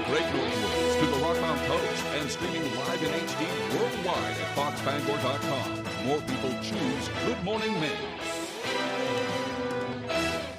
great Northwoods to the Rock Mountain Coast and streaming live in HD worldwide at foxbangor.com. More people choose Good Morning Maine.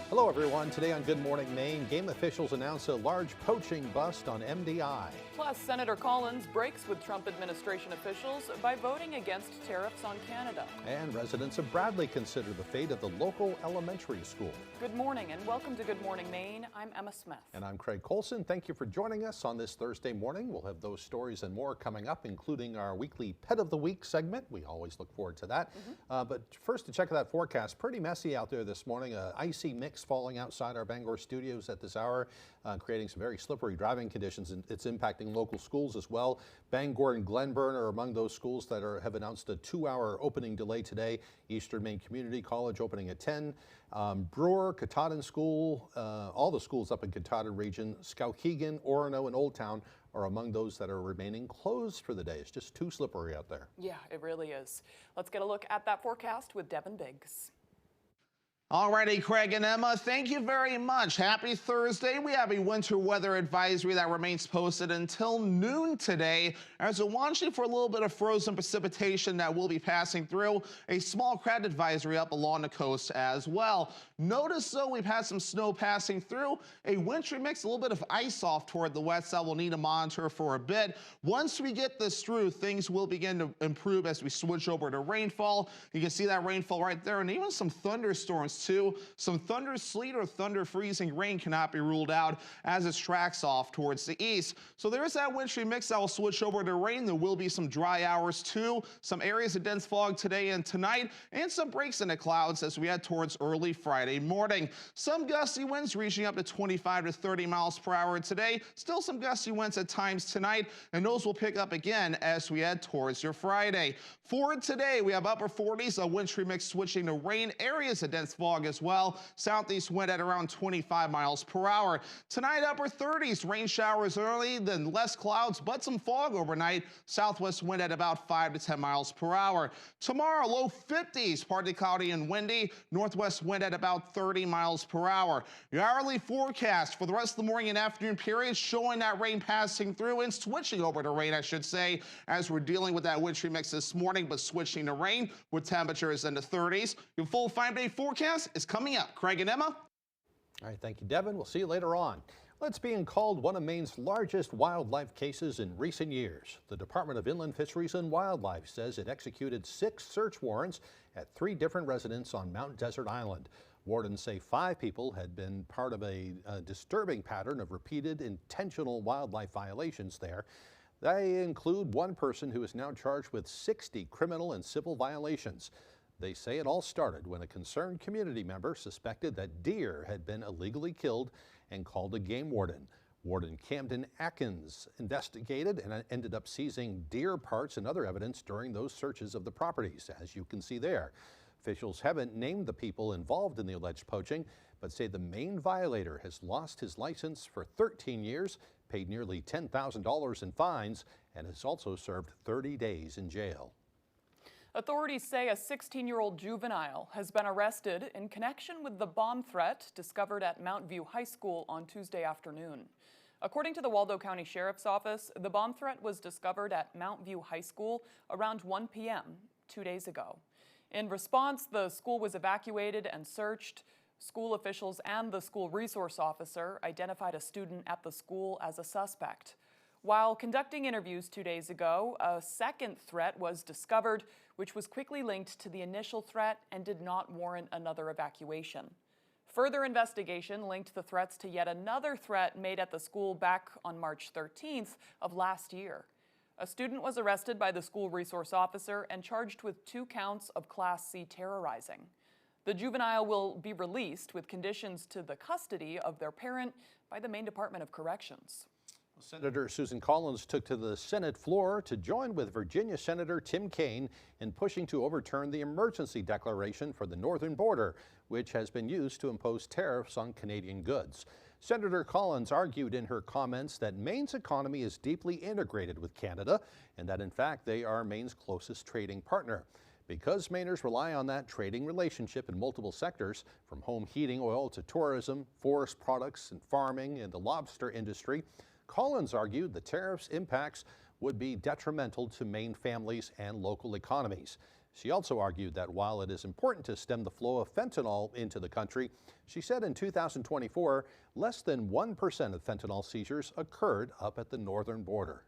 Hello everyone. Today on Good Morning Maine, game officials announce a large poaching bust on MDI. Plus, Senator Collins breaks with Trump administration officials by voting against tariffs on Canada. And residents of Bradley consider the fate of the local elementary school. Good morning and welcome to Good Morning Maine. I'm Emma Smith. And I'm Craig Colson. Thank you for joining us on this Thursday morning. We'll have those stories and more coming up, including our weekly Pet of the Week segment. We always look forward to that. But first, to check that forecast, pretty messy out there this morning. An icy mix falling outside our Bangor studios at this hour, creating some very slippery driving conditions, and it's impacting local schools as well. Bangor and Glenburn are among those schools that have announced a 2-hour opening delay today. Eastern Maine Community College opening at 10. Brewer, Katahdin School, all the schools up in Katahdin region, Skowhegan, Orono, and Old Town are among those that are remaining closed for the day. It's just too slippery out there. Yeah, it really is. Let's get a look at that forecast with Devin Biggs. Alrighty, Craig and Emma, thank you very much. Happy Thursday. We have a winter weather advisory that remains posted until noon today. As we're watching for a little bit of frozen precipitation that will be passing through. A small crowd advisory up along the coast as well. Notice though we've had some snow passing through. A wintry mix, a little bit of ice off toward the west side we'll need to monitor for a bit. Once we get this through, things will begin to improve as we switch over to rainfall. You can see that rainfall right there, and even some thunderstorms too. Some thunder sleet or thunder freezing rain cannot be ruled out as it tracks off towards the east. So there is that wintry mix that will switch over to rain. There will be some dry hours too. Some areas of dense fog today and tonight, and some breaks in the clouds as we head towards early Friday morning. Some gusty winds reaching up to 25 to 30 miles per hour today. Still some gusty winds at times tonight, and those will pick up again as we head towards your Friday. For today, we have upper 40s, a wintry mix switching to rain, areas of dense fog as well. Southeast wind at around 25 miles per hour. Tonight, upper 30s, rain showers early, then less clouds, but some fog overnight. Southwest wind at about 5 to 10 miles per hour. Tomorrow, low 50s, partly cloudy and windy. Northwest wind at about 30 miles per hour. Your hourly forecast for the rest of the morning and afternoon periods showing that rain passing through and switching over to rain, I should say, as we're dealing with that wintry mix this morning, but switching to rain with temperatures in the 30s. Your full 5-day forecast is coming up. Craig and Emma. All right, thank you, Devin. We'll see you later on. It's being called one of Maine's largest wildlife cases in recent years. The Department of Inland Fisheries and Wildlife says it executed 6 search warrants at 3 different residences on Mount Desert Island. Wardens say 5 people had been part of a disturbing pattern of repeated intentional wildlife violations there. They include one person who is now charged with 60 criminal and civil violations. They say it all started when a concerned community member suspected that deer had been illegally killed and called a game warden. Warden Camden Atkins investigated and ended up seizing deer parts and other evidence during those searches of the properties, as you can see there. Officials haven't named the people involved in the alleged poaching, but say the main violator has lost his license for 13 years, paid nearly $10,000 in fines, and has also served 30 days in jail. Authorities say a 16-year-old juvenile has been arrested in connection with the bomb threat discovered at Mount View High School on Tuesday afternoon. According to the Waldo County Sheriff's Office, the bomb threat was discovered at Mount View High School around 1 p.m. 2 days ago. In response, the school was evacuated and searched. School officials and the school resource officer identified a student at the school as a suspect. While conducting interviews 2 days ago, a second threat was discovered, which was quickly linked to the initial threat and did not warrant another evacuation. Further investigation linked the threats to yet another threat made at the school back on March 13th of last year. A student was arrested by the school resource officer and charged with 2 counts of Class C terrorizing. The juvenile will be released with conditions to the custody of their parent by the Maine Department of Corrections. Senator Susan Collins took to the Senate floor to join with Virginia Senator Tim Kaine in pushing to overturn the emergency declaration for the northern border, which has been used to impose tariffs on Canadian goods. Senator Collins argued in her comments that Maine's economy is deeply integrated with Canada and that, in fact, they are Maine's closest trading partner. Because Mainers rely on that trading relationship in multiple sectors, from home heating oil to tourism, forest products and farming and the lobster industry, Collins argued the tariffs' impacts would be detrimental to Maine families and local economies. She also argued that while it is important to stem the flow of fentanyl into the country, she said in 2024, less than 1% of fentanyl seizures occurred up at the northern border.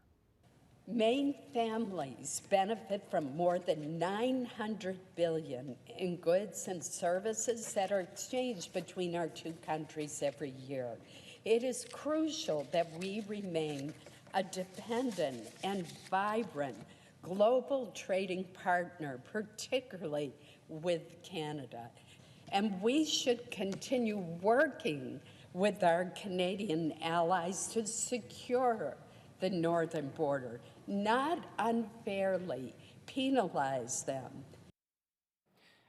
Maine families benefit from more than $900 billion in goods and services that are exchanged between our two countries every year. It is crucial that we remain a dependent and vibrant global trading partner, particularly with Canada. And we should continue working with our Canadian allies to secure the northern border, not unfairly penalize them.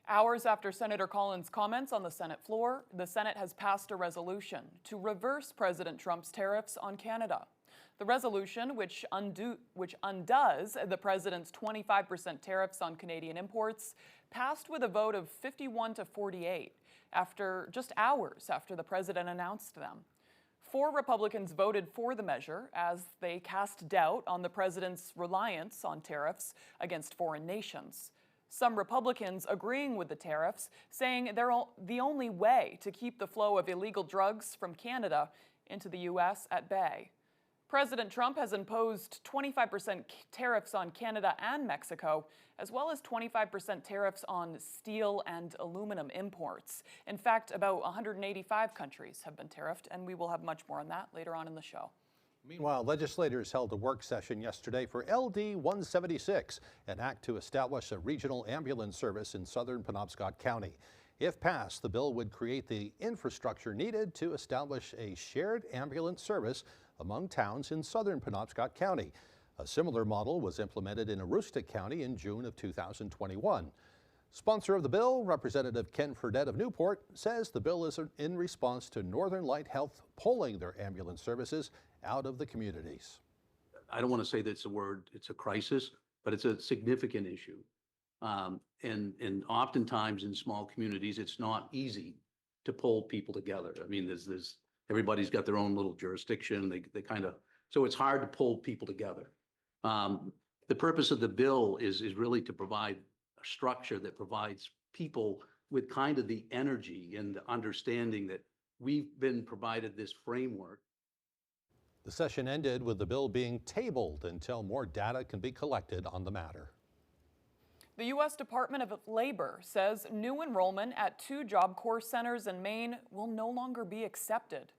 Hours after Senator Collins' comments on the Senate floor, the Senate has passed a resolution to reverse President Trump's tariffs on Canada. The resolution, which undoes the president's 25% tariffs on Canadian imports, passed with a vote of 51 to 48 just hours after the president announced them. 4 Republicans voted for the measure as they cast doubt on the president's reliance on tariffs against foreign nations. Some Republicans agreeing with the tariffs, saying they're the only way to keep the flow of illegal drugs from Canada into the U.S. at bay. President Trump has imposed 25% tariffs on Canada and Mexico, as well as 25% tariffs on steel and aluminum imports. In fact, about 185 countries have been tariffed, and we will have much more on that later on in the show. Meanwhile, legislators held a work session yesterday for LD 176, an act to establish a regional ambulance service in southern Penobscot County. If passed, the bill would create the infrastructure needed to establish a shared ambulance service among towns in southern Penobscot County. A similar model was implemented in Aroostook County in June of 2021. Sponsor of the bill, Representative Ken Fredette of Newport, says the bill is in response to Northern Light Health pulling their ambulance services out of the communities. I don't want to say that it's a crisis, but it's a significant issue. And oftentimes in small communities, it's not easy to pull people together. I mean, everybody's got their own little jurisdiction. They kind of, so it's hard to pull people together. The purpose of the bill is really to provide a structure that provides people with kind of the energy and the understanding that we've been provided this framework. The session ended with the bill being tabled until more data can be collected on the matter. The U.S. Department of Labor says new enrollment at 2 Job Corps centers in Maine will no longer be accepted.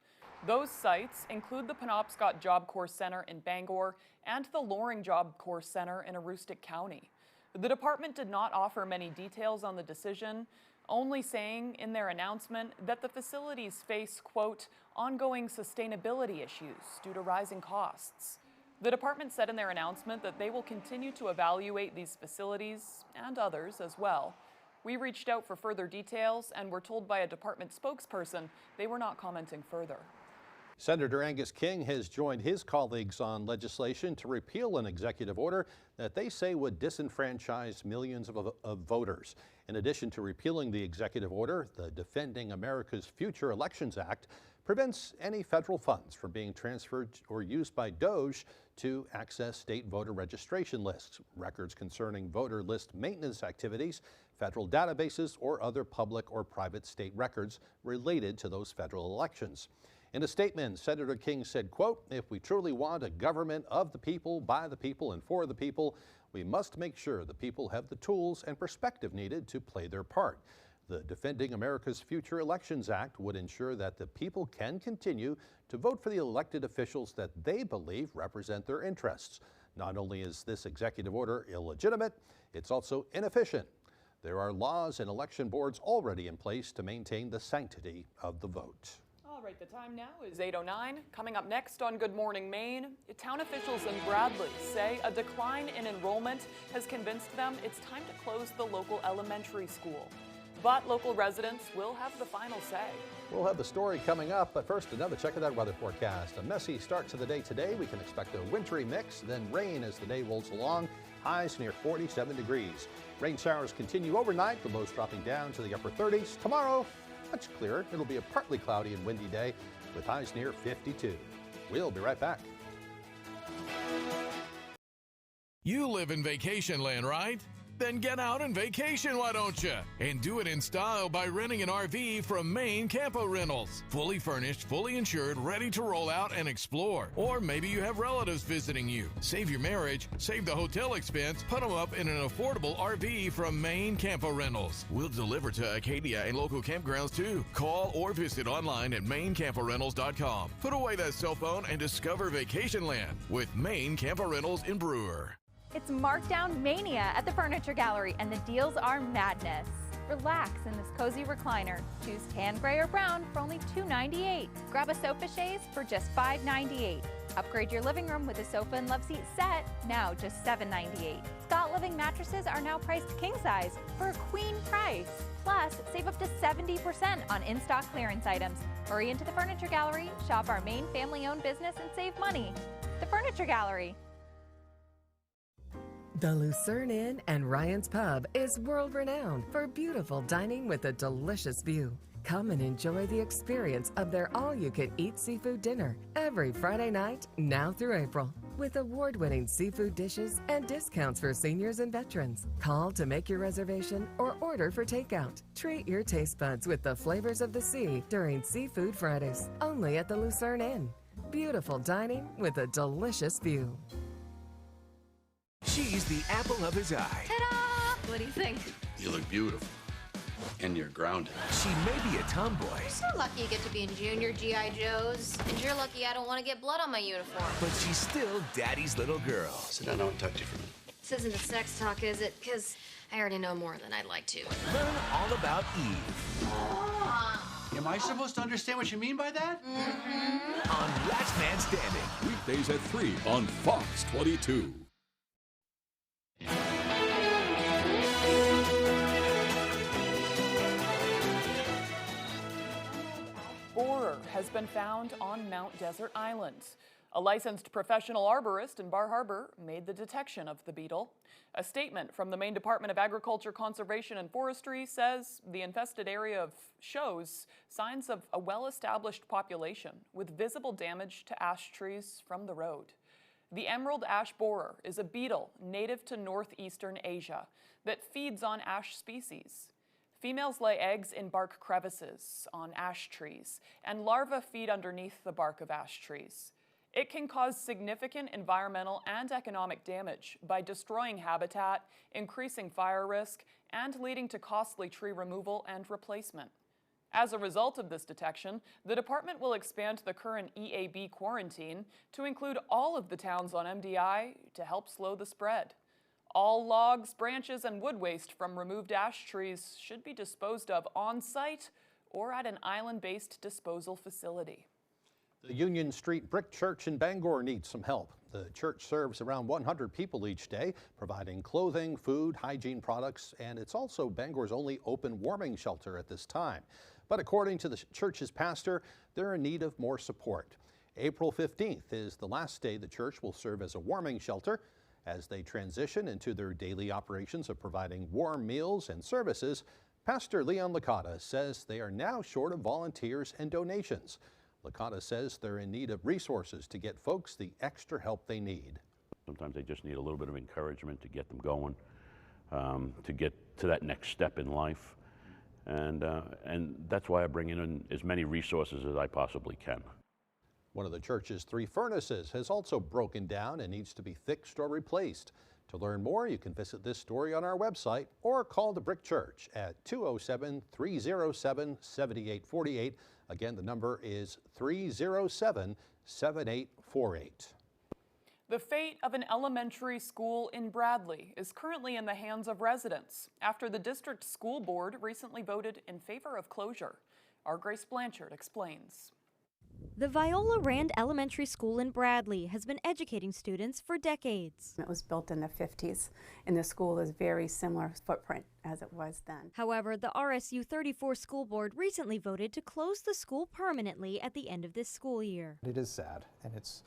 Those sites include the Penobscot Job Corps Center in Bangor and the Loring Job Corps Center in Aroostook County. The department did not offer many details on the decision, only saying in their announcement that the facilities face, quote, ongoing sustainability issues due to rising costs. The department said in their announcement that they will continue to evaluate these facilities and others as well. We reached out for further details and were told by a department spokesperson they were not commenting further. Senator Angus King has joined his colleagues on legislation to repeal an executive order that they say would disenfranchise millions of voters. In addition to repealing the executive order, the Defending America's Future Elections Act prevents any federal funds from being transferred or used by DOJ to access state voter registration lists, records concerning voter list maintenance activities, federal databases, or other public or private state records related to those federal elections. In a statement, Senator King said, quote, if we truly want a government of the people, by the people, and for the people, we must make sure the people have the tools and perspective needed to play their part. The Defending America's Future Elections Act would ensure that the people can continue to vote for the elected officials that they believe represent their interests. Not only is this executive order illegitimate, it's also inefficient. There are laws and election boards already in place to maintain the sanctity of the vote. All right, the time now is 8:09. Coming up next on Good Morning Maine, town officials in Bradley say a decline in enrollment has convinced them it's time to close the local elementary school. But local residents will have the final say. We'll have the story coming up, but first another check of that weather forecast. A messy start to the day today. We can expect a wintry mix, then rain as the day rolls along. Highs near 47 degrees. Rain showers continue overnight, the lows dropping down to the upper 30s. Tomorrow, much clearer. It'll be a partly cloudy and windy day with highs near 52. We'll be right back. You live in vacation land, right? Then get out and vacation, why don't you? And do it in style by renting an RV from Maine Campo Rentals. Fully furnished, fully insured, ready to roll out and explore. Or maybe you have relatives visiting you. Save your marriage, save the hotel expense, put them up in an affordable RV from Maine Campo Rentals. We'll deliver to Acadia and local campgrounds too. Call or visit online at MaineCampoRentals.com. Put away that cell phone and discover vacation land with Maine Campo Rentals in Brewer. It's markdown mania at the Furniture Gallery, and the deals are madness. Relax in this cozy recliner. Choose tan, gray, or brown for only $298. Grab a sofa chaise for just $598. Upgrade your living room with a sofa and love seat set, now just $798. Scott Living mattresses are now priced king size for a queen price. Plus, save up to 70% on in-stock clearance items. Hurry into the Furniture Gallery, shop our Maine family-owned business, and save money. The Furniture Gallery. The Lucerne Inn and Ryan's Pub is world-renowned for beautiful dining with a delicious view. Come and enjoy the experience of their all-you-can-eat seafood dinner every Friday night, now through April, with award-winning seafood dishes and discounts for seniors and veterans. Call to make your reservation or order for takeout. Treat your taste buds with the flavors of the sea during Seafood Fridays, only at the Lucerne Inn. Beautiful dining with a delicious view. She's the apple of his eye. Ta-da! What do you think? You look beautiful. And you're grounded. She may be a tomboy. You're so lucky you get to be in Junior G.I. Joes. And you're lucky I don't want to get blood on my uniform. But she's still Daddy's little girl. Sit down, I want to talk to you for a minute. This isn't a sex talk, is it? Because I already know more than I'd like to. Learn all about Eve. Am I supposed to understand what you mean by that? On Last Man Standing. Weekdays at 3 on Fox 22. Borer has been found on Mount Desert Island. A licensed professional arborist in Bar Harbor made the detection of the beetle. A statement from the Maine Department of Agriculture, Conservation, and Forestry says the infested area shows signs of a well-established population with visible damage to ash trees from the road. The emerald ash borer is a beetle native to northeastern Asia that feeds on ash species. Females lay eggs in bark crevices on ash trees, and larvae feed underneath the bark of ash trees. It can cause significant environmental and economic damage by destroying habitat, increasing fire risk, and leading to costly tree removal and replacement. As a result of this detection, the department will expand the current EAB quarantine to include all of the towns on MDI to help slow the spread. All logs, branches, and wood waste from removed ash trees should be disposed of on-site or at an island-based disposal facility. The Union Street Brick Church in Bangor needs some help. The church serves around 100 people each day, providing clothing, food, hygiene products, and it's also Bangor's only open warming shelter at this time. But according to the church's pastor, they're in need of more support. April 15th is the last day the church will serve as a warming shelter. As they transition into their daily operations of providing warm meals and services, Pastor Leon Licata says they are now short of volunteers and donations. Licata says they're in need of resources to get folks the extra help they need. Sometimes they just need a little bit of encouragement to get them going, to get to that next step in life. And that's why I bring in as many resources as I possibly can. One of the church's 3 furnaces has also broken down and needs to be fixed or replaced. To learn more, you can visit this story on our website or call the Brick Church at 207-307-7848. Again, the number is 307-7848. The fate of an elementary school in Bradley is currently in the hands of residents after the district school board recently voted in favor of closure. Our Grace Blanchard explains. The Viola Rand Elementary School in Bradley has been educating students for decades. It was built in the 50s, and the school is very similar footprint as it was then. However, the RSU 34 school board recently voted to close the school permanently at the end of this school year. It is sad, and it's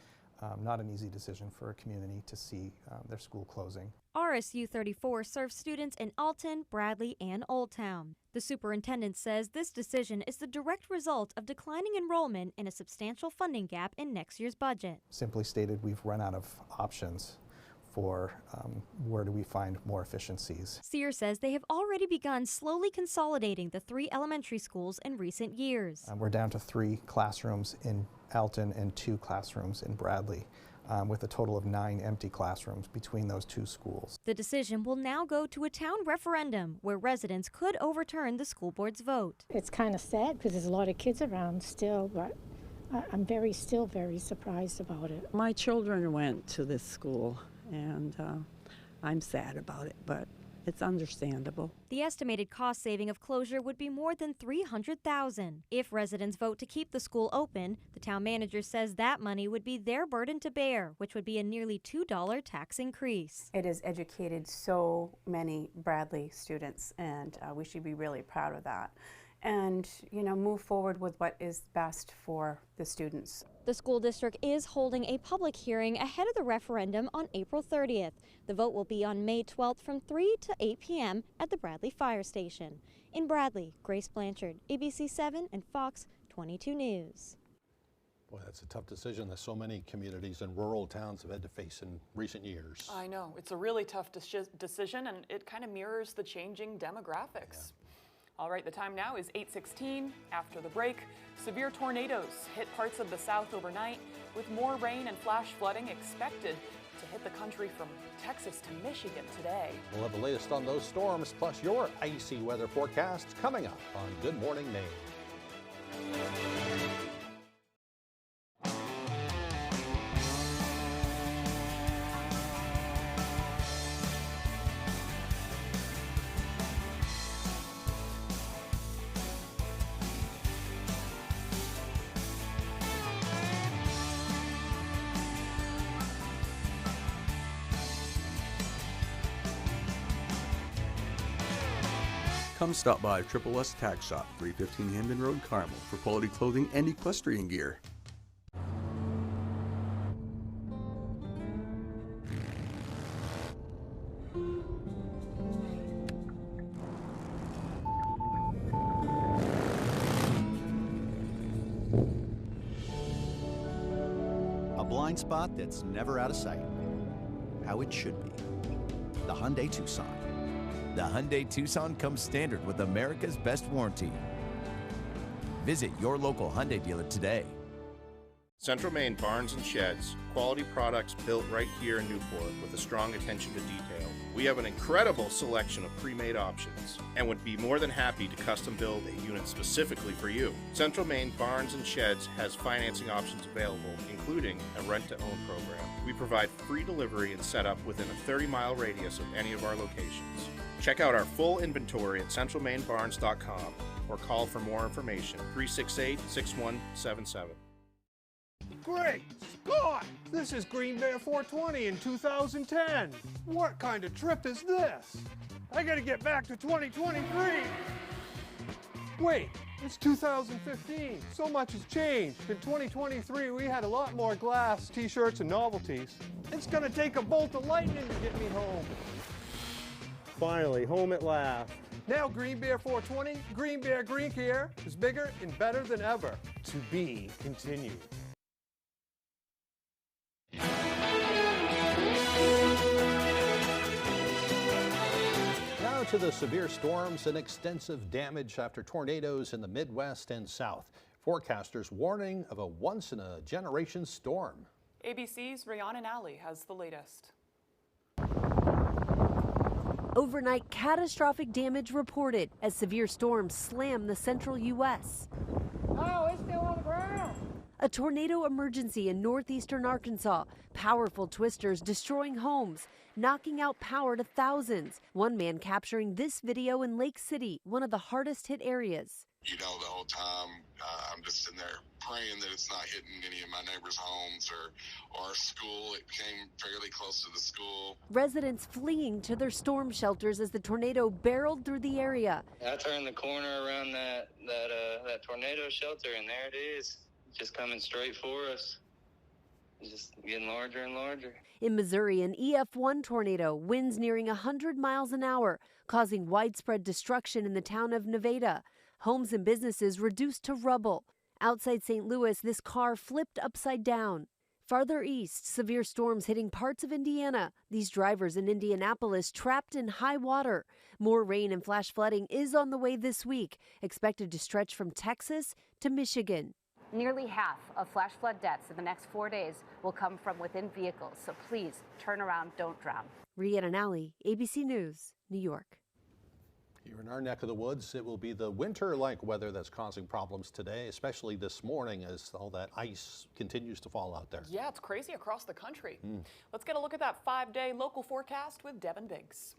not an easy decision for a community to see their school closing. RSU 34 serves students in Alton, Bradley, and Old Town. The superintendent says this decision is the direct result of declining enrollment and a substantial funding gap in next year's budget. Simply stated, we've run out of options for where do we find more efficiencies. Sear says they have already begun slowly consolidating the 3 elementary schools in recent years. We're down to 3 classrooms in Alton and 2 classrooms in Bradley, with a total of 9 empty classrooms between those 2 schools. The decision will now go to a town referendum where residents could overturn the school board's vote. It's kind of sad because there's a lot of kids around still, but I'm still very surprised about it. My children went to this school, and I'm sad about it, but it's understandable. The estimated cost saving of closure would be more than $300,000. If residents vote to keep the school open, the town manager says that money would be their burden to bear, which would be a nearly $2 tax increase. It has educated so many Bradley students, and we should be really proud of that. And, move forward with what is best for the students. The school district is holding a public hearing ahead of the referendum on April 30th. The vote will be on May 12th from 3 to 8 p.m. at the Bradley Fire Station. In Bradley, Grace Blanchard, ABC 7 and Fox 22 News. Boy, that's a tough decision that so many communities and rural towns have had to face in recent years. I know. It's a really tough decision, and it kind of mirrors the changing demographics. Yeah. All right, the time now is 8:16. After the break, severe tornadoes hit parts of the South overnight, with more rain and flash flooding expected to hit the country from Texas to Michigan today. We'll have the latest on those storms, plus your icy weather forecasts coming up on Good Morning Maine. Come stop by Triple S Tag Shop, 315 Hamden Road, Carmel, for quality clothing and equestrian gear. A blind spot that's never out of sight. How it should be. The Hyundai Tucson. The Hyundai Tucson comes standard with America's best warranty. Visit your local Hyundai dealer today. Central Maine Barns and Sheds, quality products built right here in Newport with a strong attention to detail. We have an incredible selection of pre-made options and would be more than happy to custom build a unit specifically for you. Central Maine Barns and Sheds has financing options available, including a rent-to-own program. We provide free delivery and setup within a 30-mile radius of any of our locations. Check out our full inventory at centralmainbarns.com or call for more information, 368-6177. Great Scott! This is Green Bear 420 in 2010. What kind of trip is this? I gotta get back to 2023. Wait, it's 2015. So much has changed. In 2023, we had a lot more glass, t-shirts, and novelties. It's gonna take a bolt of lightning to get me home. Finally, home at last. Now Green Bear 420, Green Bear Green Care is bigger and better than ever. To be continued. Now to the severe storms and extensive damage after tornadoes in the Midwest and South. Forecasters warning of a once-in-a-generation storm. ABC's Rihanna Nally has the latest. Overnight, catastrophic damage reported as severe storms slam the central U.S. Oh, it's still on the ground. A tornado emergency in northeastern Arkansas. Powerful twisters destroying homes, knocking out power to thousands. One man capturing this video in Lake City, one of the hardest hit areas. The whole time I'm just sitting there praying that it's not hitting any of my neighbors' homes or our school. It came fairly close to the school. Residents fleeing to their storm shelters as the tornado barreled through the area. I turned the corner around that tornado shelter, and there it is, just coming straight for us. It's just getting larger and larger. In Missouri, an EF1 tornado, winds nearing 100 miles an hour, causing widespread destruction in the town of Nevada. Homes and businesses reduced to rubble. Outside St. Louis, this car flipped upside down. Farther east, severe storms hitting parts of Indiana. These drivers in Indianapolis trapped in high water. More rain and flash flooding is on the way this week, expected to stretch from Texas to Michigan. Nearly half of flash flood deaths in the next 4 days will come from within vehicles, so please turn around, don't drown. Rhiannon Nally, ABC News, New York. Here in our neck of the woods, it will be the winter-like weather that's causing problems today, especially this morning as all that ice continues to fall out there. Yeah, it's crazy across the country. Let's get a look at that 5-day local forecast with Devin Biggs.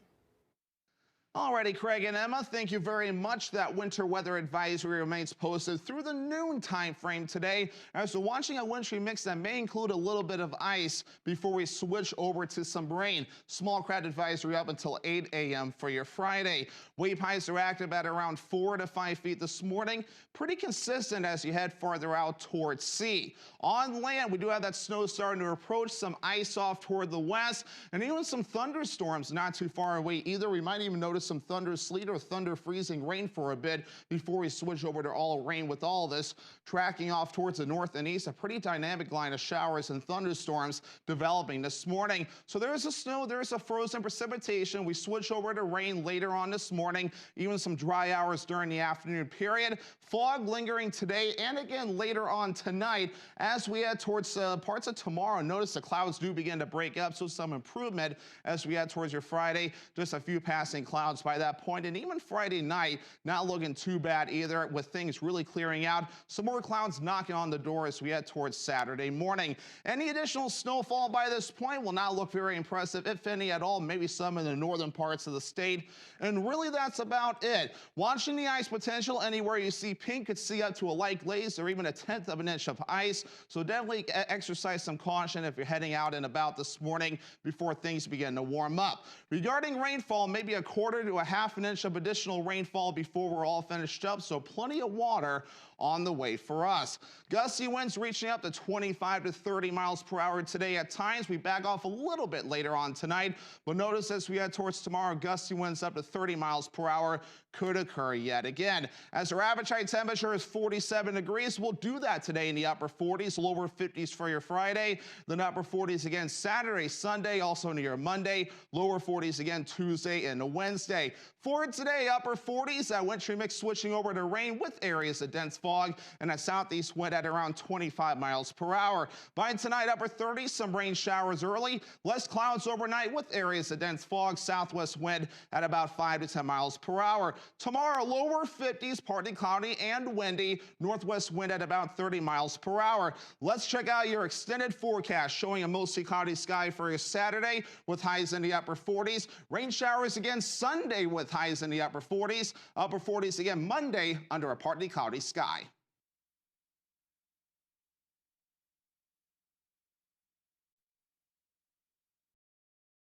Alrighty, Craig and Emma, thank you very much. That winter weather advisory remains posted through the noon time frame today. As we're watching a wintry mix that may include a little bit of ice before we switch over to some rain. Small crowd advisory up until 8 a.m. for your Friday. Wave highs are active at around 4 to 5 feet this morning. Pretty consistent as you head farther out towards sea. On land, we do have that snow starting to approach, some ice off toward the west, and even some thunderstorms not too far away either. We might even notice some thunder sleet or thunder freezing rain for a bit before we switch over to all rain. With all this tracking off towards the north and east, a pretty dynamic line of showers and thunderstorms developing this morning. So there is a snow, there is a frozen precipitation. We switch over to rain later on this morning, even some dry hours during the afternoon period. Fog lingering today and again later on tonight as we head towards parts of tomorrow. Notice the clouds do begin to break up, so some improvement as we head towards your Friday. Just a few passing clouds by that point, and even Friday night not looking too bad either, with things really clearing out. Some more clouds knocking on the door as we head towards Saturday morning. Any additional snowfall by this point will not look very impressive, if any at all, maybe some in the northern parts of the state, and really that's about it. Watching the ice potential, anywhere you see pink could see up to a light glaze or even 1/10 of an inch of ice, so definitely exercise some caution if you're heading out and about this morning before things begin to warm up. Regarding rainfall, maybe a quarter to a half an inch of additional rainfall before we're all finished up, so plenty of water on the way for us. Gusty winds reaching up to 25 to 30 miles per hour today at times. We back off a little bit later on tonight, but notice as we head towards tomorrow, gusty winds up to 30 miles per hour could occur yet again. As our average high temperature is 47 degrees, we'll do that today in the upper 40s, lower 50s for your Friday, then upper 40s again Saturday, Sunday, also near Monday, lower 40s again Tuesday and Wednesday. For today, upper 40s, that wintry mix switching over to rain with areas of dense fog and a southeast wind at around 25 miles per hour. By tonight, upper 30s, some rain showers early, less clouds overnight with areas of dense fog, southwest wind at about 5 to 10 miles per hour. Tomorrow, lower 50s, partly cloudy and windy, northwest wind at about 30 miles per hour. Let's check out your extended forecast showing a mostly cloudy sky for your Saturday with highs in the upper 40s. Rain showers again Sunday with highs in the upper 40s. Upper 40s again Monday under a partly cloudy sky.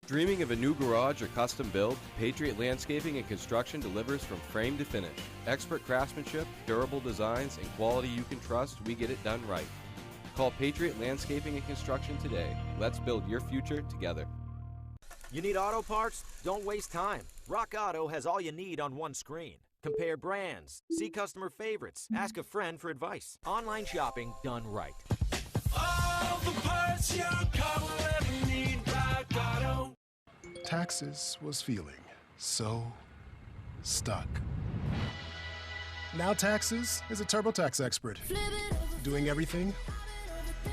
Dreaming of a new garage or custom build? Patriot Landscaping and Construction delivers from frame to finish. Expert craftsmanship, durable designs, and quality you can trust, we get it done right. Call Patriot Landscaping and Construction today. Let's build your future together. You need auto parts? Don't waste time. Rock Auto has all you need on one screen. Compare brands, see customer favorites, ask a friend for advice. Online shopping done right. All the parts your car will ever need, Rock Auto. Taxes was feeling so stuck. Now Taxes is a TurboTax expert, doing everything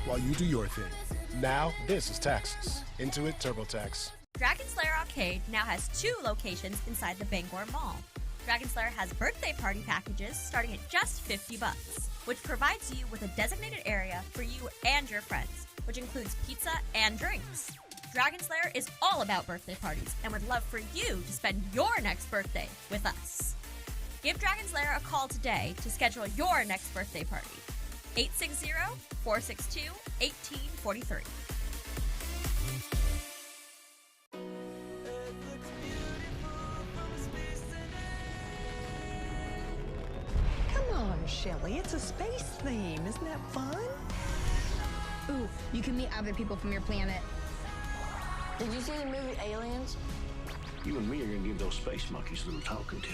while you do your thing. Now this is Taxes. Intuit TurboTax. Dragon Slayer Arcade now has 2 locations inside the Bangor Mall. Dragon Slayer has birthday party packages starting at just $50, which provides you with a designated area for you and your friends, which includes pizza and drinks. Dragon Slayer is all about birthday parties and would love for you to spend your next birthday with us. Give Dragon Slayer a call today to schedule your next birthday party. 860-462-1843. Come on, Shelley, it's a space theme. Isn't that fun? Ooh, you can meet other people from your planet. Did you see the movie Aliens? You and me are gonna give those space monkeys a little talking to.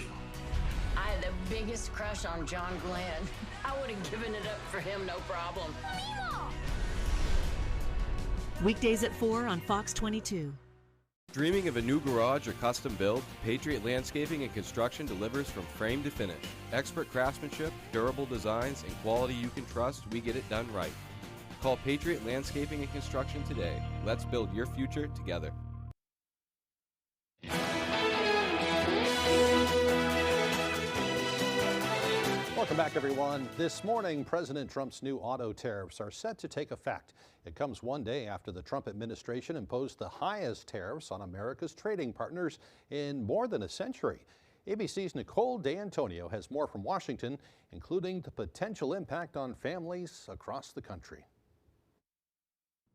I had the biggest crush on John Glenn. I would have given it up for him, no problem. Weekdays at 4 on Fox 22. Dreaming of a new garage or custom build? Patriot Landscaping and Construction delivers from frame to finish. Expert craftsmanship, durable designs, and quality you can trust, we get it done right. Call Patriot Landscaping and Construction today. Let's build your future together. Welcome back, everyone. This morning, President Trump's new auto tariffs are set to take effect. It comes one day after the Trump administration imposed the highest tariffs on America's trading partners in more than a century. ABC's Nicole D'Antonio has more from Washington, including the potential impact on families across the country.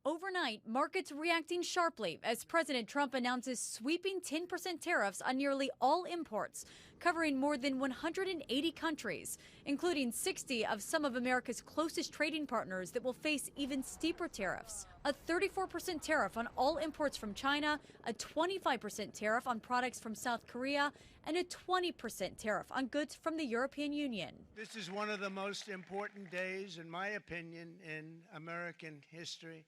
Overnight, markets reacting sharply as President Trump announces sweeping 10% tariffs on nearly all imports, covering more than 180 countries, including 60 of some of America's closest trading partners that will face even steeper tariffs. A 34% tariff on all imports from China, a 25% tariff on products from South Korea, and a 20% tariff on goods from the European Union. This is one of the most important days, in my opinion, in American history.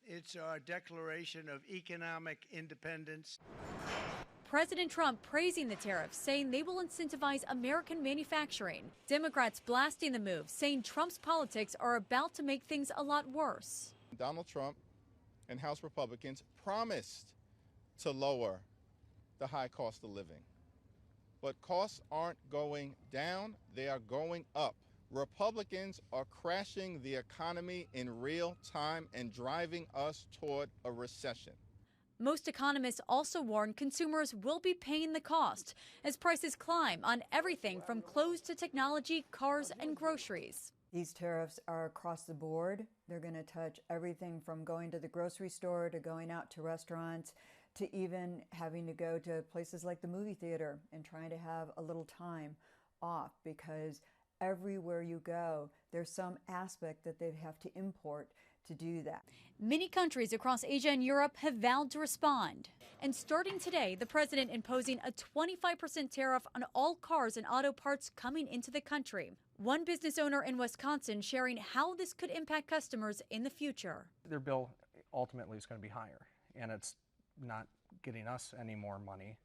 It's our declaration of economic independence. President Trump praising the tariffs, saying they will incentivize American manufacturing. Democrats blasting the move, saying Trump's politics are about to make things a lot worse. Donald Trump and House Republicans promised to lower the high cost of living. But costs aren't going down, they are going up. Republicans are crashing the economy in real time and driving us toward a recession. Most economists also warn consumers will be paying the cost as prices climb on everything from clothes to technology, cars, and groceries. These tariffs are across the board. They're going to touch everything from going to the grocery store to going out to restaurants to even having to go to places like the movie theater and trying to have a little time off, because everywhere you go, there's some aspect that they have to import to do that. Many countries across Asia and Europe have vowed to respond. And starting today, the president imposing a 25% tariff on all cars and auto parts coming into the country. One business owner in Wisconsin sharing how this could impact customers in the future. Their bill ultimately is going to be higher, and it's not getting us any more money.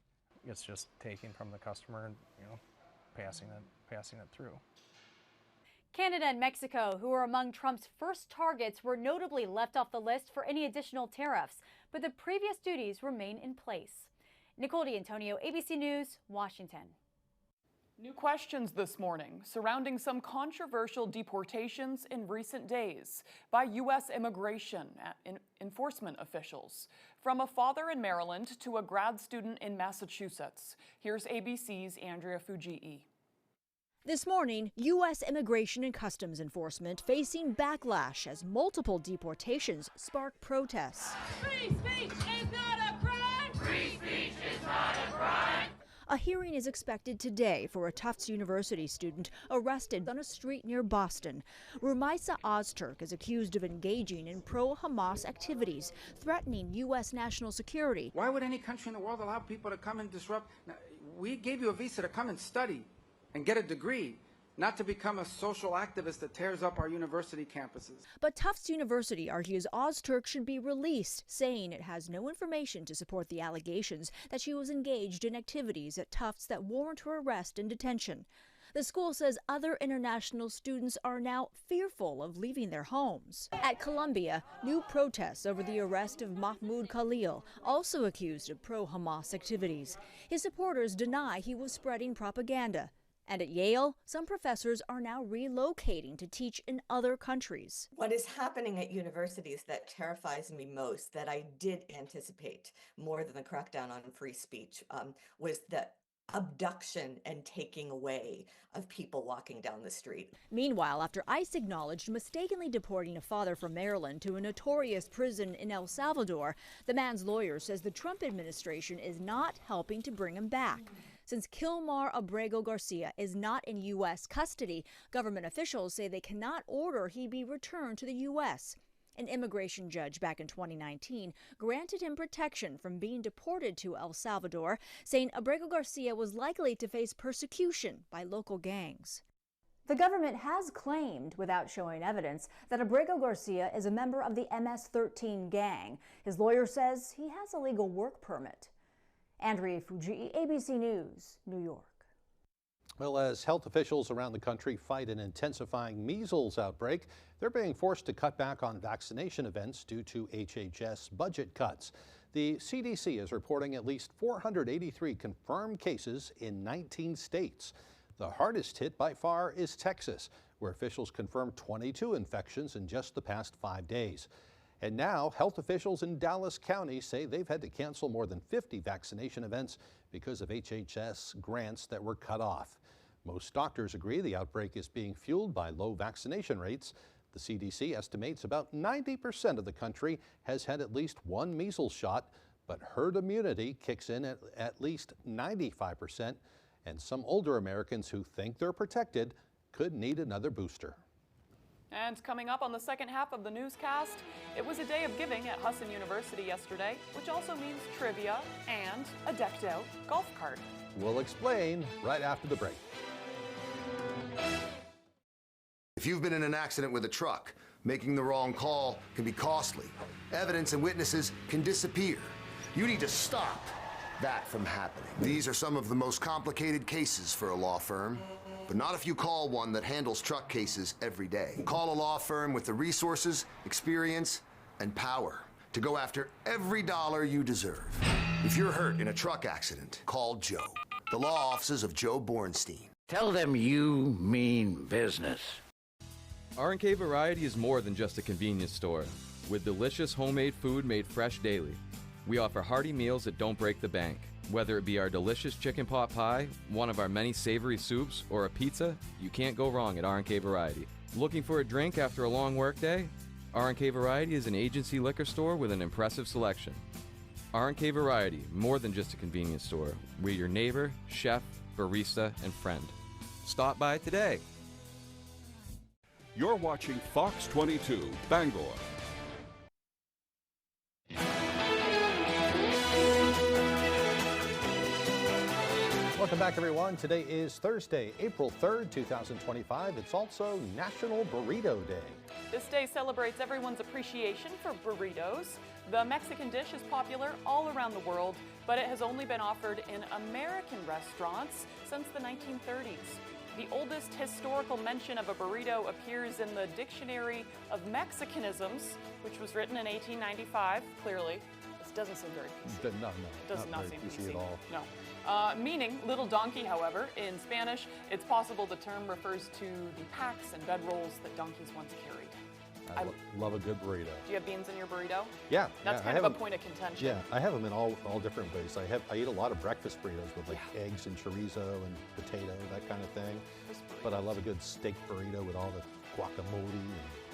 It's just taking from the customer and, passing it through. Canada and Mexico, who are among Trump's first targets, were notably left off the list for any additional tariffs, but the previous duties remain in place. Nicole D'Antonio, ABC News, Washington. New questions this morning surrounding some controversial deportations in recent days by U.S. immigration enforcement officials. From a father in Maryland to a grad student in Massachusetts. Here's ABC's Andrea Fujii. This morning, U.S. Immigration and Customs Enforcement facing backlash as multiple deportations spark protests. Free speech is not a crime! Free speech is not a crime! A hearing is expected today for a Tufts University student arrested on a street near Boston. Rumaisa Ozturk is accused of engaging in pro-Hamas activities, threatening U.S. national security. Why would any country in the world allow people to come and disrupt? Now, we gave you a visa to come and study and get a degree, not to become a social activist that tears up our university campuses. But Tufts University argues Ozturk should be released, saying it has no information to support the allegations that she was engaged in activities at Tufts that warrant her arrest and detention. The school says other international students are now fearful of leaving their homes. At Columbia, new protests over the arrest of Mahmoud Khalil, also accused of pro-Hamas activities. His supporters deny he was spreading propaganda. And at Yale, some professors are now relocating to teach in other countries. What is happening at universities that terrifies me most, that I did anticipate more than the crackdown on free speech, was the abduction and taking away of people walking down the street. Meanwhile, after ICE acknowledged mistakenly deporting a father from Maryland to a notorious prison in El Salvador, the man's lawyer says the Trump administration is not helping to bring him back. Since Kilmar Abrego Garcia is not in U.S. custody, government officials say they cannot order he be returned to the U.S. An immigration judge back in 2019 granted him protection from being deported to El Salvador, saying Abrego Garcia was likely to face persecution by local gangs. The government has claimed, without showing evidence, that Abrego Garcia is a member of the MS-13 gang. His lawyer says he has a legal work permit. Andrea Fuji, ABC News, New York. Well, as health officials around the country fight an intensifying measles outbreak, they're being forced to cut back on vaccination events due to HHS budget cuts. The CDC is reporting at least 483 confirmed cases in 19 states. The hardest hit by far is Texas, where officials confirmed 22 infections in just the past 5 days. And now health officials in Dallas County say they've had to cancel more than 50 vaccination events because of HHS grants that were cut off. Most doctors agree the outbreak is being fueled by low vaccination rates. The CDC estimates about 90% of the country has had at least one measles shot, but herd immunity kicks in at least 95%, and some older Americans who think they're protected could need another booster. And coming up on the second half of the newscast, it was a day of giving at Husson University yesterday, which also means trivia and a decked out golf cart. We'll explain right after the break. If you've been in an accident with a truck, making the wrong call can be costly. Evidence and witnesses can disappear. You need to stop that from happening. These are some of the most complicated cases for a law firm, but not if you call one that handles truck cases every day. Call a law firm with the resources, experience, and power to go after every dollar you deserve. If you're hurt in a truck accident, call Joe. The law offices of Joe Bornstein. Tell them you mean business. R&K Variety is more than just a convenience store. With delicious homemade food made fresh daily. We offer hearty meals that don't break the bank. Whether it be our delicious chicken pot pie, one of our many savory soups, or a pizza, you can't go wrong at R&K Variety. Looking for a drink after a long workday? R&K Variety is an agency liquor store with an impressive selection. R&K Variety, more than just a convenience store. We're your neighbor, chef, barista, and friend. Stop by today. You're watching Fox 22, Bangor. Welcome back, everyone. Today is Thursday, April 3rd, 2025. It's also National Burrito Day. This day celebrates everyone's appreciation for burritos. The Mexican dish is popular all around the world, but it has only been offered in American restaurants since the 1930s. The oldest historical mention of a burrito appears in the Dictionary of Mexicanisms, which was written in 1895. Clearly, this doesn't seem very PC. No, Does not seem PC at all. No. Meaning little donkey, however. In Spanish, it's possible the term refers to the packs and bedrolls that donkeys once carried. I love a good burrito. Do you have beans in your burrito? Yeah. That's kind of a point of contention. Yeah, I have them in all different ways. I eat a lot of breakfast burritos with like eggs and chorizo and potato, that kind of thing. But I love a good steak burrito with all the guacamole.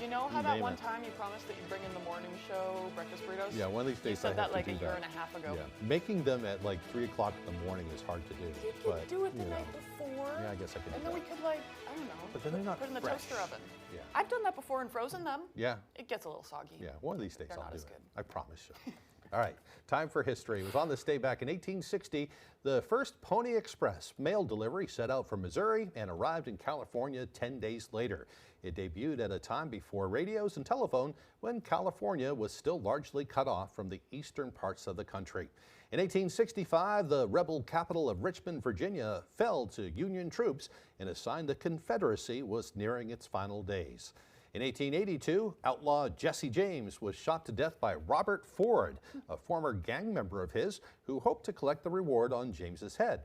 You know how that one time you promised that you'd bring in the morning show breakfast burritos? Yeah, one of these days you said I that have like to a do year that. and a half ago. Yeah, making them at like 3 o'clock in the morning is hard to do. You could do it the night before. Yeah, I guess I could do And then we could like, I don't know, But then they're not put in the fresh. toaster oven. Yeah. I've done that before and frozen them. Yeah. It gets a little soggy. Yeah, one of these days They're I'll not do as it. good. I promise you. All right, time for history. It was on this day back in 1860, the first Pony Express mail delivery set out from Missouri and arrived in California 10 days later. It debuted at a time before radios and telephone, when California was still largely cut off from the eastern parts of the country. In 1865, the rebel capital of Richmond, Virginia, fell to Union troops, and a sign the Confederacy was nearing its final days. In 1882, outlaw Jesse James was shot to death by Robert Ford, a former gang member of his who hoped to collect the reward on James's head.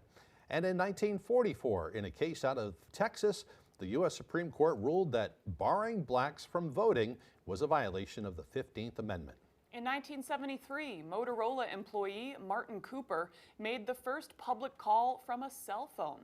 And in 1944, in a case out of Texas, the U.S. Supreme Court ruled that barring blacks from voting was a violation of the 15th Amendment. In 1973, Motorola employee Martin Cooper made the first public call from a cell phone.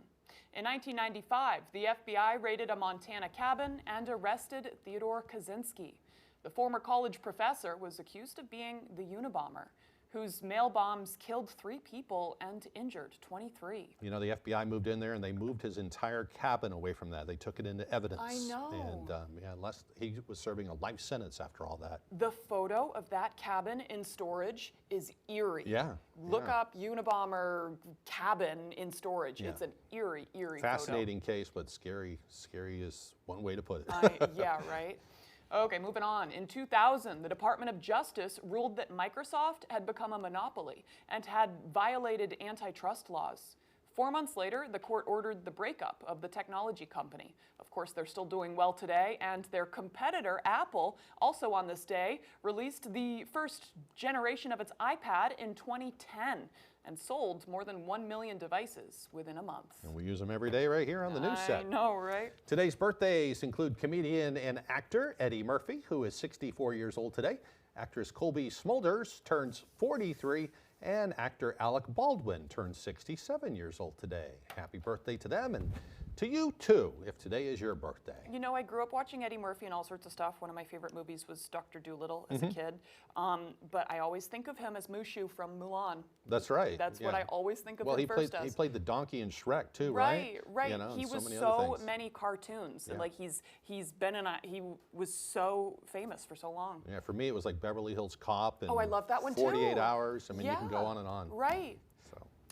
In 1995, the FBI raided a Montana cabin and arrested Theodore Kaczynski. The former college professor was accused of being the Unabomber. whose mail bombs killed 3 people and injured 23. You know, the FBI moved in there and they moved his entire cabin away from that. They took it into evidence. I know. And yeah, unless he was serving a life sentence after all that. The photo of that cabin in storage is eerie. Yeah. Look up Unabomber cabin in storage. Yeah. It's an eerie Fascinating photo. case, but scary. Scary is one way to put it. Yeah, right. Okay, moving on. In 2000, the Department of Justice ruled that Microsoft had become a monopoly and had violated antitrust laws. 4 months later, the court ordered the breakup of the technology company. Of course, they're still doing well today, and their competitor, Apple, also on this day, released the first generation of its iPad in 2010 and sold more than 1 million devices within a month. And we use them every day right here on the news set. I know, right? Today's birthdays include comedian and actor Eddie Murphy, who is 64 years old today. Actress Colby Smulders turns 43, and actor Alec Baldwin turns 67 years old today. Happy birthday to them, and to you too, if today is your birthday. You know, I grew up watching Eddie Murphy and all sorts of stuff. One of my favorite movies was Dr. Dolittle as a kid. But I always think of him as Mushu from Mulan. That's right. That's what I always think of well, him first as. He played the donkey in Shrek too, right? Right. You know, he and was many so other things. many cartoons. Yeah. Like he was so famous for so long. Yeah, for me it was like Beverly Hills Cop and Oh, I love that one too. 48 Hours. I mean, you can go on and on. Right.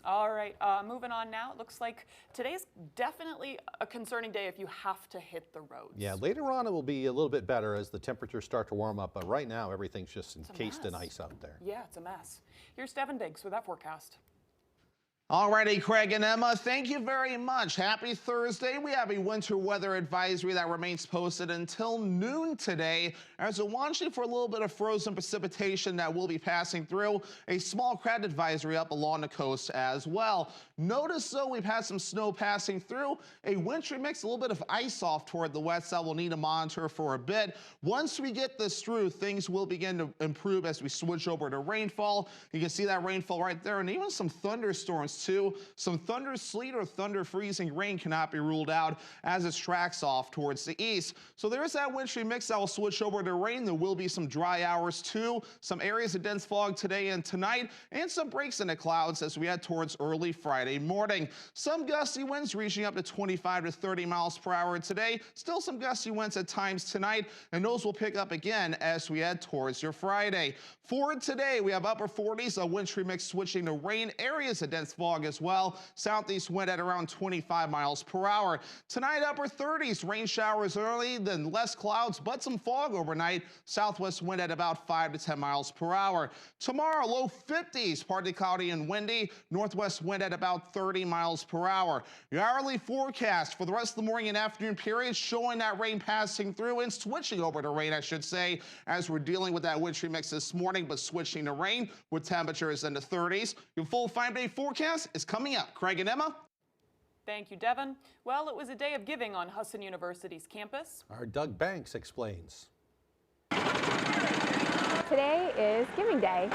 All right, moving on now. It looks like today's definitely a concerning day if you have to hit the roads. Yeah, later on it will be a little bit better as the temperatures start to warm up, but right now everything's just encased in ice out there. Yeah, it's a mess. Here's Devin Biggs with that forecast. Alrighty, Craig and Emma, thank you very much. Happy Thursday. We have a winter weather advisory that remains posted until noon today, as we're watching for a little bit of frozen precipitation that will be passing through. A small crowd advisory up along the coast as well. Notice, though, we've had some snow passing through. A wintry mix, a little bit of ice off toward the west that we'll need to monitor for a bit. Once we get this through, things will begin to improve as we switch over to rainfall. You can see that rainfall right there, and even some thunderstorms too. Some thunder sleet or thunder freezing rain cannot be ruled out as it tracks off towards the east. So there is that wintry mix that will switch over to rain. There will be some dry hours too. Some areas of dense fog today and tonight, and some breaks in the clouds as we head towards early Friday morning. Some gusty winds reaching up to 25 to 30 miles per hour today. Still some gusty winds at times tonight, and those will pick up again as we head towards your Friday. For today, we have upper 40s, a wintry mix switching to rain, areas of dense fog as well. Southeast wind at around 25 miles per hour. Tonight, upper 30s, rain showers early, then less clouds, but some fog overnight. Southwest wind at about 5 to 10 miles per hour. Tomorrow, low 50s, partly cloudy and windy. Northwest wind at about 30 miles per hour. Your hourly forecast for the rest of the morning and afternoon period showing that rain passing through and switching over to rain, I should say, as we're dealing with that wintry mix this morning, but switching to rain with temperatures in the 30s. Your full 5-day forecast is coming up. Craig and Emma. Thank you, Devin. Well, it was a day of giving on Husson University's campus. Our Doug Banks explains. Today is Giving Day.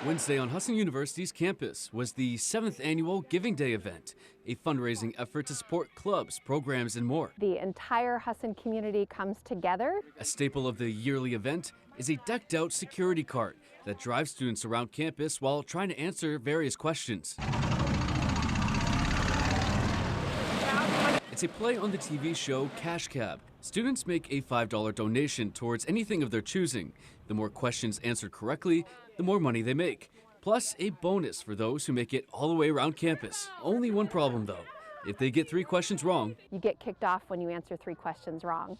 Wednesday on Husson University's campus was the 7th annual Giving Day event, a fundraising effort to support clubs, programs, and more. The entire Husson community comes together. A staple of the yearly event is a decked-out security cart that drives students around campus while trying to answer various questions. It's a play on the TV show Cash Cab. Students make a $5 donation towards anything of their choosing. The more questions answered correctly, the more money they make. Plus, a bonus for those who make it all the way around campus. Only one problem, though. If they get 3 questions wrong, you get kicked off when you answer 3 questions wrong.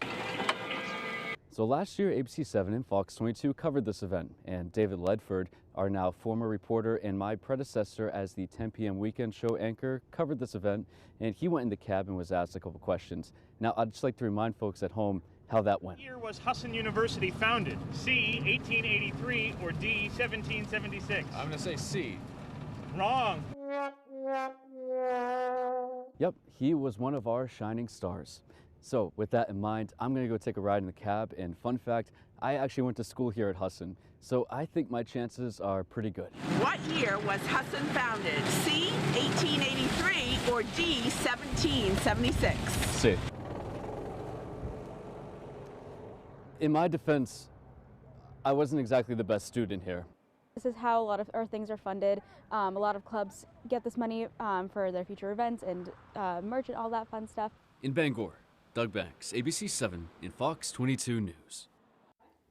So last year, ABC 7 and Fox 22 covered this event, and David Ledford, our now former reporter and my predecessor as the 10 p.m. weekend show anchor, covered this event, and he went in the cab and was asked a couple questions. Now, I'd just like to remind folks at home how that went. What year was Husson University founded? C, 1883, or D, 1776? I'm going to say C. Wrong. Yep, he was one of our shining stars. So with that in mind, I'm going to go take a ride in the cab, and fun fact, I actually went to school here at Husson, so I think my chances are pretty good. What year was Husson founded? C, 1883, or D, 1776? C. In my defense, I wasn't exactly the best student here. This is how a lot of our things are funded. A lot of clubs get this money for their future events and merch and all that fun stuff. In Bangor, Doug Banks, ABC 7 and Fox 22 News.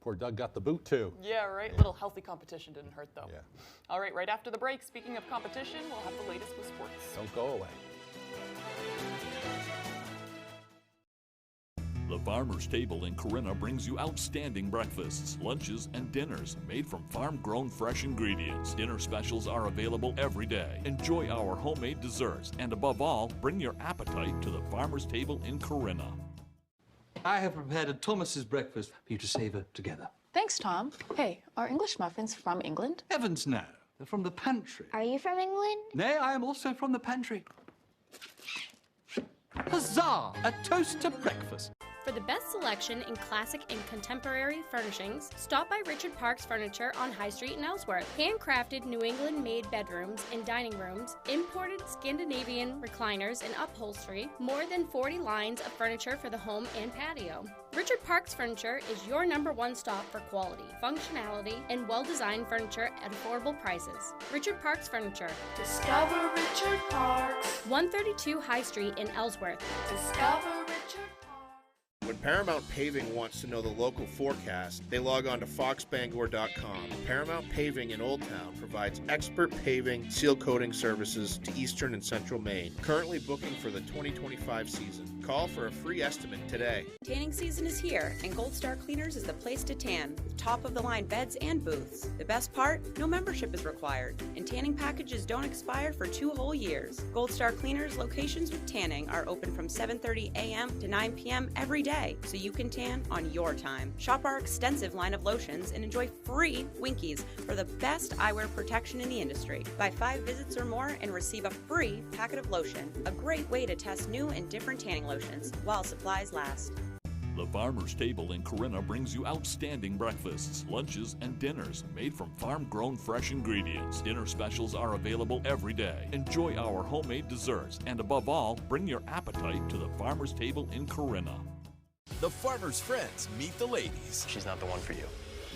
Poor Doug got the boot too. Yeah, right. Little healthy competition didn't hurt though. Yeah. All right, right after the break, speaking of competition, we'll have the latest with sports. Don't go away. The Farmer's Table in Corinna brings you outstanding breakfasts, lunches, and dinners made from farm-grown fresh ingredients. Dinner specials are available every day. Enjoy our homemade desserts, and above all, bring your appetite to the Farmer's Table in Corinna. I have prepared a Thomas's breakfast for you to savor together. Thanks, Tom. Hey, are English muffins from England? Heavens no, they're from the pantry. Are you from England? Nay, I am also from the pantry. Huzzah! A toast to breakfast. For the best selection in classic and contemporary furnishings, stop by Richard Parks Furniture on High Street in Ellsworth. Handcrafted New England-made bedrooms and dining rooms, imported Scandinavian recliners and upholstery, more than 40 lines of furniture for the home and patio. Richard Parks Furniture is your #1 stop for quality, functionality, and well-designed furniture at affordable prices. Richard Parks Furniture. Discover Richard Parks. 132 High Street in Ellsworth. Discover Richard. When Paramount Paving wants to know the local forecast, they log on to foxbangor.com. Paramount Paving in Old Town provides expert paving, seal coating services to eastern and central Maine. Currently booking for the 2025 season. Call for a free estimate today. Tanning season is here, and Gold Star Cleaners is the place to tan, with top-of-the-line beds and booths. The best part? No membership is required, and tanning packages don't expire for 2 whole years. Gold Star Cleaners locations with tanning are open from 7:30 a.m. to 9 p.m. every day, so you can tan on your time. Shop our extensive line of lotions and enjoy free Winkies for the best eyewear protection in the industry. Buy 5 visits or more and receive a free packet of lotion, a great way to test new and different tanning lotions while supplies last. The Farmer's Table in Corinna brings you outstanding breakfasts, lunches, and dinners made from farm-grown fresh ingredients. Dinner specials are available every day. Enjoy our homemade desserts, and above all, bring your appetite to the Farmer's Table in Corinna. The Farmer's Friends meet the ladies. She's not the one for you.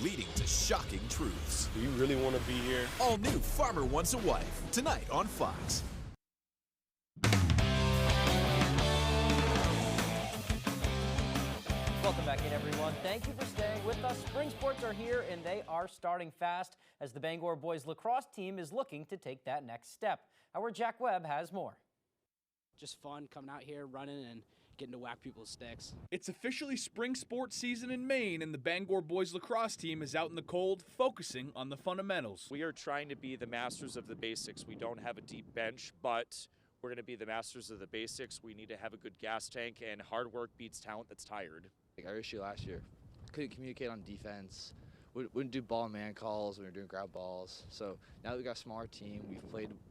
Leading to shocking truths. Do you really want to be here? All new Farmer Wants a Wife, tonight on Fox. Welcome back in, everyone. Thank you for staying with us. Spring sports are here, and they are starting fast as the Bangor boys lacrosse team is looking to take that next step. Our Jack Webb has more. Just fun coming out here, running, and getting to whack people's sticks. It's officially spring sports season in Maine, and the Bangor boys lacrosse team is out in the cold, focusing on the fundamentals. We are trying to be the masters of the basics. We don't have a deep bench, but we're going to be the masters of the basics. We need to have a good gas tank, and hard work beats talent that's tired. Like our issue last year, couldn't communicate on defense, wouldn't do ball and man calls when we were doing grab balls. So now that we got a smaller team,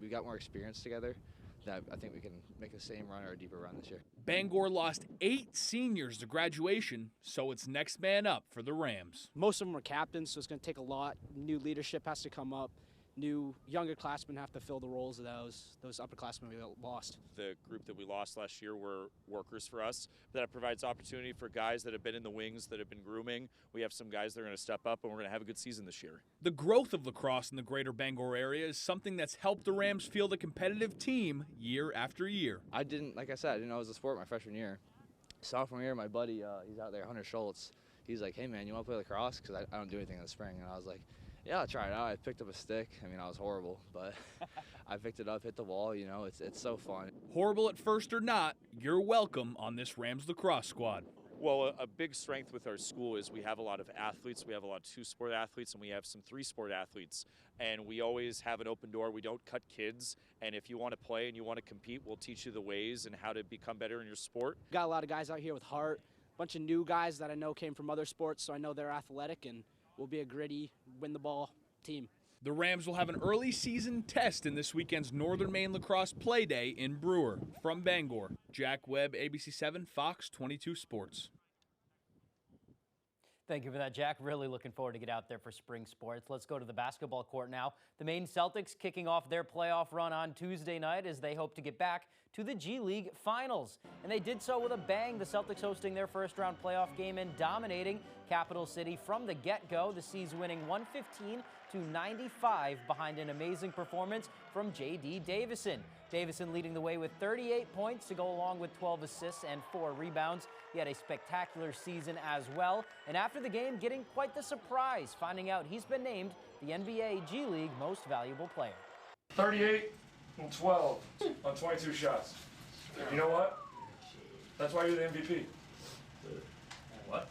we got more experience together, that I think we can make the same run or a deeper run this year. Bangor lost 8 seniors to graduation, so it's next man up for the Rams. Most of them are captains, so it's going to take a lot. New leadership has to come up. New younger classmen have to fill the roles of those upperclassmen we lost. The group that we lost last year were workers for us. That provides opportunity for guys that have been in the wings, that have been grooming. We have some guys that are going to step up, and we're going to have a good season this year. The growth of lacrosse in the greater Bangor area is something that's helped the Rams field a competitive team year after year. Like I said, I didn't know it was a sport my freshman year. Sophomore year, my buddy, he's out there, Hunter Schultz, he's like, hey man, you want to play lacrosse? Because I don't do anything in the spring. And I was like, yeah, I'll try it out. I picked up a stick. I mean, I was horrible, but I picked it up, hit the wall. You know, it's so fun. Horrible at first or not, you're welcome on this Rams lacrosse squad. Well, a big strength with our school is we have a lot of athletes. We have a lot of 2-sport athletes, and we have some 3-sport athletes. And we always have an open door. We don't cut kids. And if you want to play and you want to compete, we'll teach you the ways and how to become better in your sport. Got a lot of guys out here with heart. A bunch of new guys that I know came from other sports, so I know they're athletic and will be a gritty, win-the-ball team. The Rams will have an early season test in this weekend's Northern Maine Lacrosse Play Day in Brewer. From Bangor, Jack Webb, ABC 7, Fox 22 Sports. Thank you for that, Jack. Really looking forward to get out there for spring sports. Let's go to the basketball court now. The Maine Celtics kicking off their playoff run on Tuesday night as they hope to get back to the G League Finals. And they did so with a bang, the Celtics hosting their first-round playoff game and dominating Capital City from the get-go, the C's winning 115-95 behind an amazing performance from J.D. Davison. Davison leading the way with 38 points to go along with 12 assists and 4 rebounds. He had a spectacular season as well, and after the game, getting quite the surprise, finding out he's been named the NBA G League Most Valuable Player. 38 and 12 on 22 shots. You know what? That's why you're the MVP. What?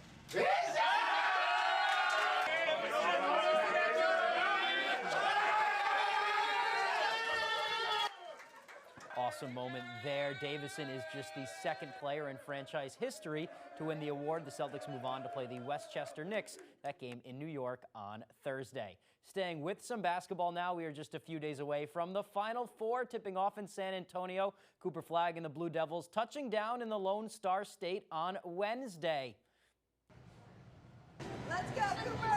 Awesome moment there. Davison is just the second player in franchise history to win the award. The Celtics move on to play the Westchester Knicks, that game in New York on Thursday. Staying with some basketball now, we are just a few days away from the Final Four tipping off in San Antonio. Cooper Flagg and the Blue Devils touching down in the Lone Star State on Wednesday. Let's go, Cooper!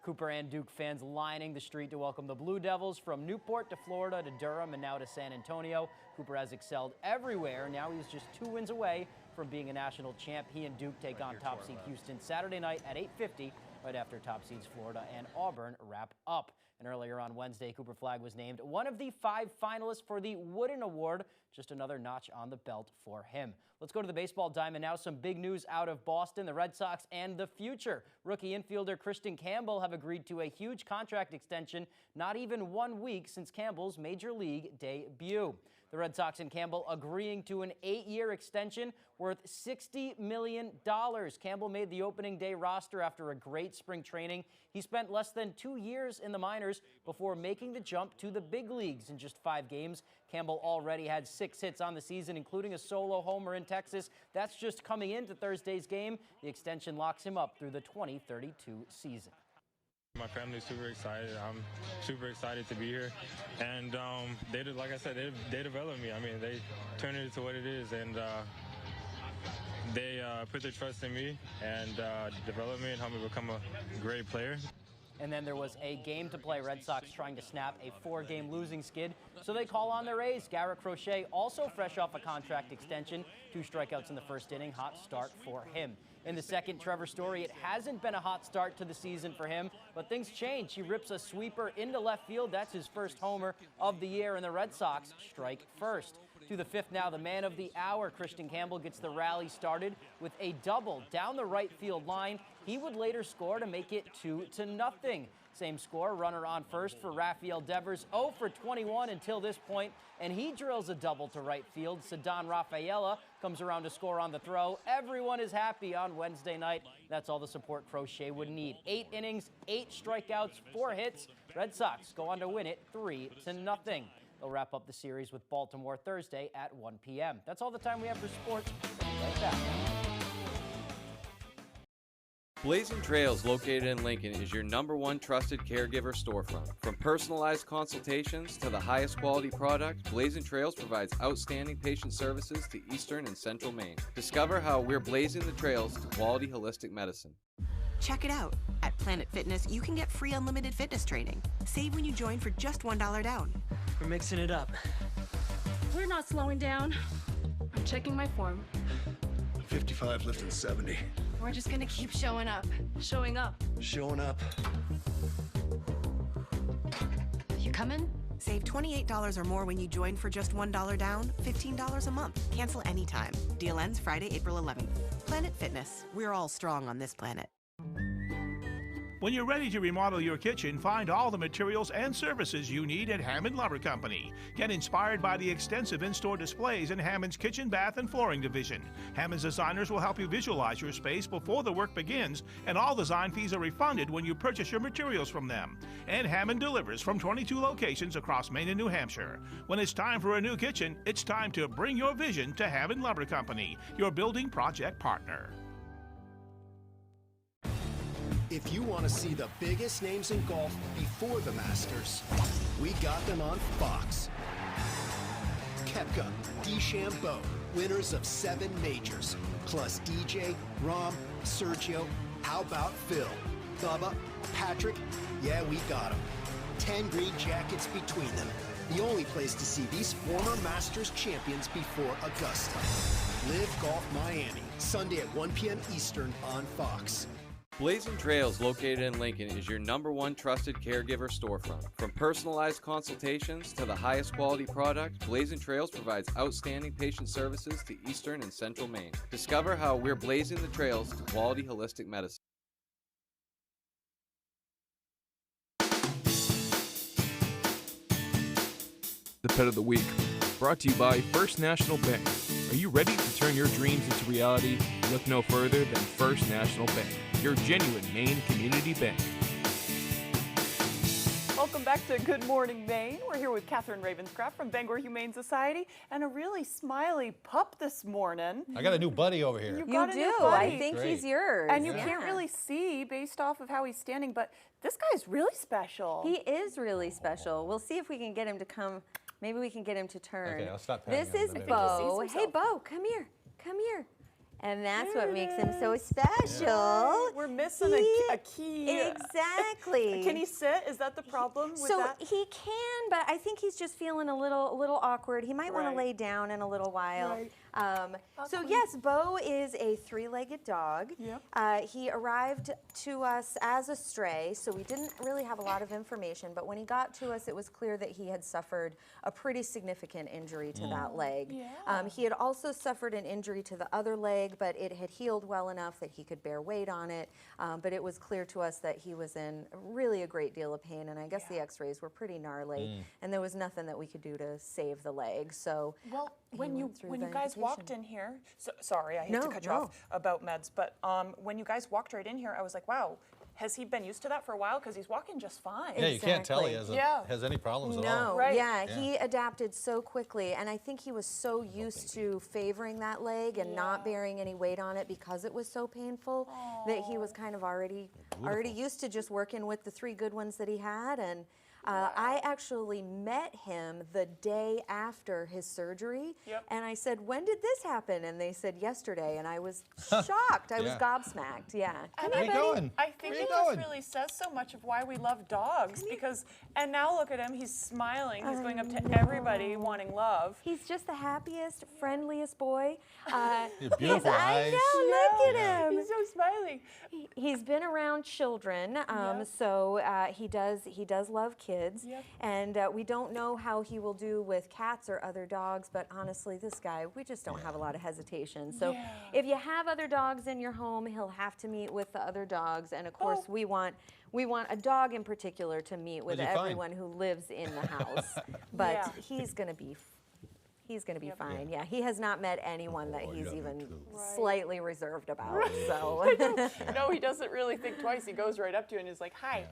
Cooper and Duke fans lining the street to welcome the Blue Devils from Newport to Florida to Durham and now to San Antonio. Cooper has excelled everywhere. Now he's just 2 wins away from being a national champ. He and Duke take on top seed Houston Saturday night at 8:50, right after top seeds Florida and Auburn wrap up. And earlier on Wednesday, Cooper Flagg was named one of the 5 finalists for the Wooden Award, just another notch on the belt for him. Let's go to the baseball diamond now. Some big news out of Boston, the Red Sox, and the future. Rookie infielder Christian Campbell have agreed to a huge contract extension, not even 1 week since Campbell's major league debut. The Red Sox and Campbell agreeing to an 8-year extension worth $60 million. Campbell made the opening day roster after a great spring training. He spent less than 2 years in the minors before making the jump to the big leagues in just 5 games. Campbell already had 6 hits on the season, including a solo homer in Texas. That's just coming into Thursday's game. The extension locks him up through the 2032 season. My family's super excited. I'm super excited to be here. And they did, like I said, they developed me. I mean, they turned it into what it is, and they put their trust in me and developed me and helped me become a great player. And then there was a game to play. Red Sox trying to snap a 4-game losing skid, so they call on their ace. Garrett Crochet, also fresh off a contract extension, 2 strikeouts in the first inning. Hot start for him. In the second, Trevor Story, it hasn't been a hot start to the season for him, but things change. He rips a sweeper into left field. That's his first homer of the year, and the Red Sox strike first. To the 5th now, the man of the hour, Christian Campbell, gets the rally started with a double down the right field line. He would later score to make it 2-0. Same score, runner on first for Rafael Devers, 0 for 21 until this point, and he drills a double to right field. Ceddanne Rafaela comes around to score on the throw. Everyone is happy on Wednesday night. That's all the support Crochet would need. 8 innings, 8 strikeouts, 4 hits. Red Sox go on to win it 3-0. They'll wrap up the series with Baltimore Thursday at 1 p.m. That's all the time we have for sports. We'll be right back. Blazing Trails, located in Lincoln, is your #1 trusted caregiver storefront. From personalized consultations to the highest quality product, Blazing Trails provides outstanding patient services to Eastern and Central Maine. Discover how we're blazing the trails to quality holistic medicine. Check it out. At Planet Fitness, you can get free unlimited fitness training. Save when you join for just $1 down. We're mixing it up. We're not slowing down. I'm checking my form. 55 lifting 70. We're just gonna keep showing up. Showing up. Showing up. You coming? Save $28 or more when you join for just $1 down, $15 a month. Cancel anytime. Deal ends Friday, April 11th. Planet Fitness. We're all strong on this planet. When you're ready to remodel your kitchen, find all the materials and services you need at Hammond Lumber Company. Get inspired by the extensive in-store displays in Hammond's kitchen, bath, and flooring division. Hammond's designers will help you visualize your space before the work begins, and all design fees are refunded when you purchase your materials from them. And Hammond delivers from 22 locations across Maine and New Hampshire. When it's time for a new kitchen, it's time to bring your vision to Hammond Lumber Company, your building project partner. If you want to see the biggest names in golf before the Masters, we got them on Fox. Koepka, DeChambeau, winners of 7 majors, plus DJ, Rahm, Sergio, how about Phil, Bubba, Patrick? Yeah, we got them. 10 green jackets between them. The only place to see these former Masters champions before Augusta. Live Golf Miami, Sunday at 1 p.m. Eastern on Fox. Blazing Trails, located in Lincoln, is your #1 trusted caregiver storefront. From personalized consultations to the highest quality product, Blazing Trails provides outstanding patient services to Eastern and Central Maine. Discover how we're blazing the trails to quality holistic medicine. The Pet of the Week, brought to you by First National Bank. Are you ready to turn your dreams into reality? Look no further than First National Bank, your genuine Maine community bank. Welcome back to Good Morning Maine. We're here with Catherine Ravenscraft from Bangor Humane Society and a really smiley pup this morning. I got a new buddy over here. You got a do. new buddy. I think he's yours. And you can't really see based off of how he's standing, but this guy's really special. He is really special. We'll see if we can get him to come. Maybe we can get him to turn. Okay, I'll stop patting This him is in a minute. Bo. Hey, Bo, come here. Come here. And that's what makes him so special. We're missing a key. Exactly. Can he sit? Is that the problem with so that? he can, but I think he's just feeling a little awkward. He might want to lay down in a little while. Right. So yes, Bo is a 3-legged dog. He arrived to us as a stray, so we didn't really have a lot of information, but when he got to us, it was clear that he had suffered a pretty significant injury to that leg. He had also suffered an injury to the other leg, but it had healed well enough that he could bear weight on it. But it was clear to us that he was in really a great deal of pain, and I guess the x-rays were pretty gnarly, and there was nothing that we could do to save the leg. So when you guys walked in here, sorry, I hate to cut you No. off about meds, but when you guys walked right in here, I was like, wow, has he been used to that for a while? Because he's walking just fine. Yeah, you can't tell he has any problems at all. No, he adapted so quickly, and I think he was so used to favoring that leg and not bearing any weight on it because it was so painful that he was kind of already used to just working with the 3 good ones that he had. And I actually met him the day after his surgery, and I said, when did this happen? And they said yesterday, and I was shocked. I was gobsmacked. And I think it just really says so much of why we love dogs, because, and now look at him, he's smiling, he's going up to everybody wanting love. He's just the happiest, friendliest boy. Beautiful eyes. I know, look at him. He's so smiling. He's been around children, so he does love kids. And we don't know how he will do with cats or other dogs, but honestly, this guy, we just don't have a lot of hesitation. So if you have other dogs in your home, he'll have to meet with the other dogs, and of course we want a dog in particular to meet with everyone who lives in the house. But he's going to be fine. Yeah, he has not met anyone that he's even slightly reserved about. So no, he doesn't really think twice. He goes right up to you and is like, "Hi."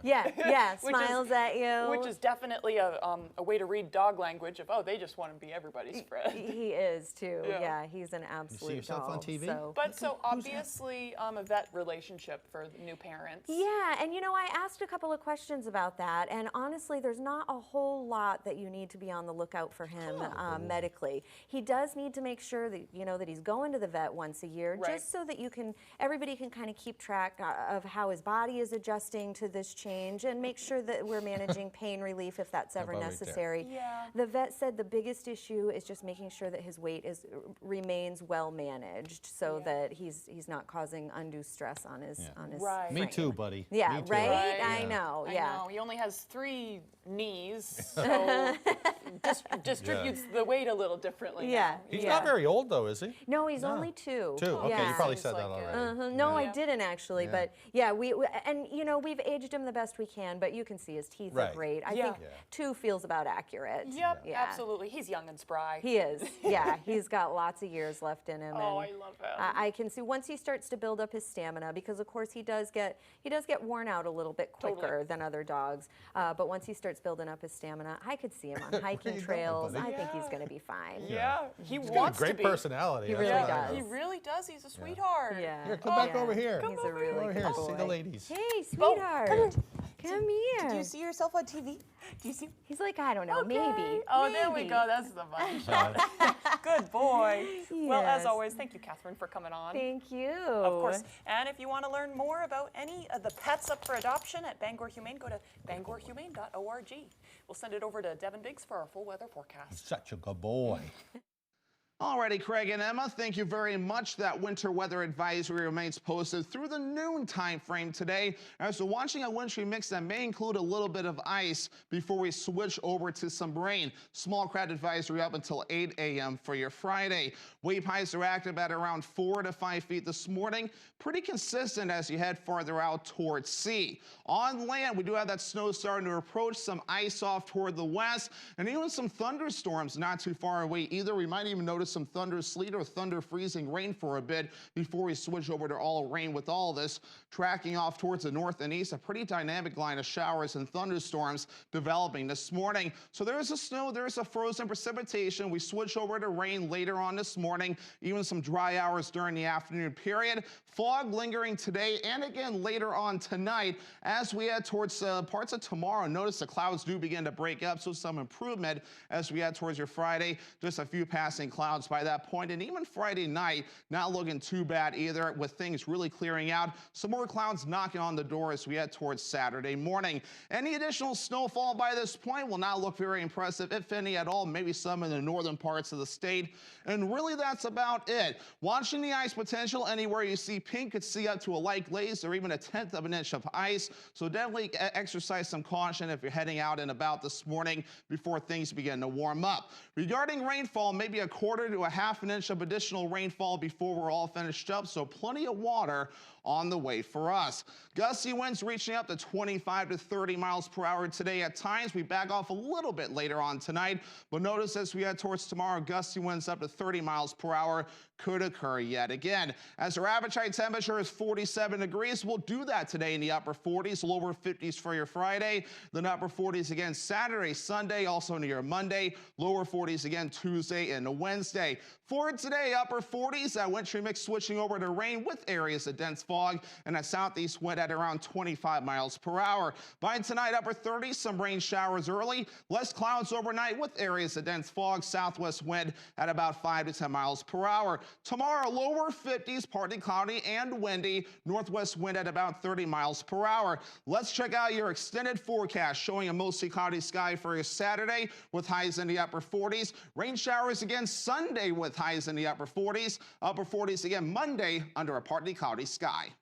Smiles at you. Which is definitely a way to read dog language of, they just want to be everybody's friend. He is too. Yeah, he's an absolute. You see yourself doll, on TV? So. But so obviously a vet relationship for new parents. Yeah, and I asked a couple of questions about that, and honestly, there's not a whole lot that you need to be on the lookout for him medically. He does need to make sure that that he's going to the vet once a year, just so that everybody can kind of keep track of how his body is adjusting to this change, and make sure that we're managing pain relief if that's ever necessary. The vet said the biggest issue is just making sure that his weight remains well managed, so that he's not causing undue stress on his frame. Me too, buddy. Yeah, Me too. Right? I know. I know. He only has 3 knees, so distributes the weight a little differently. He's not very old though, is he? No, he's only 2. 2. Okay, you probably said that already. No, I didn't actually, but we've aged him the best we can, but you can see his teeth are great. I think 2 feels about accurate. Yep, absolutely. He's young and spry. He is. Yeah, he's got lots of years left in him. Oh, I love him. I can see once he starts to build up his stamina, because of course he does get worn out a little bit quicker than other dogs. But once he starts building up his stamina, I could see him on hiking trails. I think he's going to be fine. He He's wants got a great to be. personality. He really does. He really does. He's a sweetheart. Yeah. Here, come back over here. He's a really over good here. boy. See the ladies. Hey, sweetheart. Come here. Do you see yourself on TV? Do you see? He's like, I don't know, Okay. maybe. Oh, there we go. That's the fun. Good boy. Well, as Yes. always, thank you, Catherine, for coming on. Thank you. Of course. And if you want to learn more about any of the pets up for adoption at Bangor Humane, go to bangorhumane.org. We'll send it over to Devin Biggs for our full weather forecast. Such a good boy. Alrighty, Craig and Emma, thank you very much. That winter weather advisory remains posted through the noon time frame today. As we're watching a wintry mix that may include a little bit of ice before we switch over to some rain. Small craft advisory up until 8 a.m. for your Friday. Wave heights are active at around 4 to 5 feet this morning. Pretty consistent as you head farther out towards sea. On land, we do have that snow starting to approach, some ice off toward the west, and even some thunderstorms not too far away either. We might even notice some thunder sleet or thunder freezing rain for a bit before we switch over to all rain. With all this tracking off towards the north and east, a pretty dynamic line of showers and thunderstorms developing this morning. So there's a snow, there's a frozen precipitation. We switch over to rain later on this morning, even some dry hours during the afternoon period. Fog lingering today and again later on tonight as we head towards parts of tomorrow. Notice the clouds do begin to break up, so some improvement as we head towards your Friday. Just a few passing clouds by that point, and even Friday night not looking too bad either, with things really clearing out. Some more clouds knocking on the door as we head towards Saturday morning. Any additional snowfall by this point will not look very impressive, if any at all, maybe some in the northern parts of the state, and really that's about it. Watching the ice potential, anywhere you see pink could see up to a light glaze or even 1/10 of an inch of ice, so definitely exercise some caution if you're heading out and about this morning before things begin to warm up. Regarding rainfall, maybe 1/4 to 1/2 an inch of additional rainfall before we're all finished up, so plenty of water on the way for us. Gusty winds reaching up to 25 to 30 miles per hour today at times. We back off a little bit later on tonight, but notice as we head towards tomorrow, gusty winds up to 30 miles per hour could occur yet again. As our average high temperature is 47 degrees, we'll do that today in the upper 40s, lower 50s for your Friday, then upper 40s again Saturday, Sunday, also into your Monday, lower 40s again Tuesday and Wednesday. For today, upper 40s, that wintry mix switching over to rain with areas of dense fog and a southeast wind at around 25 miles per hour. By tonight, upper 30s, some rain showers early, less clouds overnight with areas of dense fog, southwest wind at about 5 to 10 miles per hour. Tomorrow, lower 50s, partly cloudy and windy, northwest wind at about 30 miles per hour. Let's check out your extended forecast showing a mostly cloudy sky for your Saturday with highs in the upper 40s. Rain showers again Sunday with highs in the upper 40s. Upper 40s again Monday under a partly cloudy sky.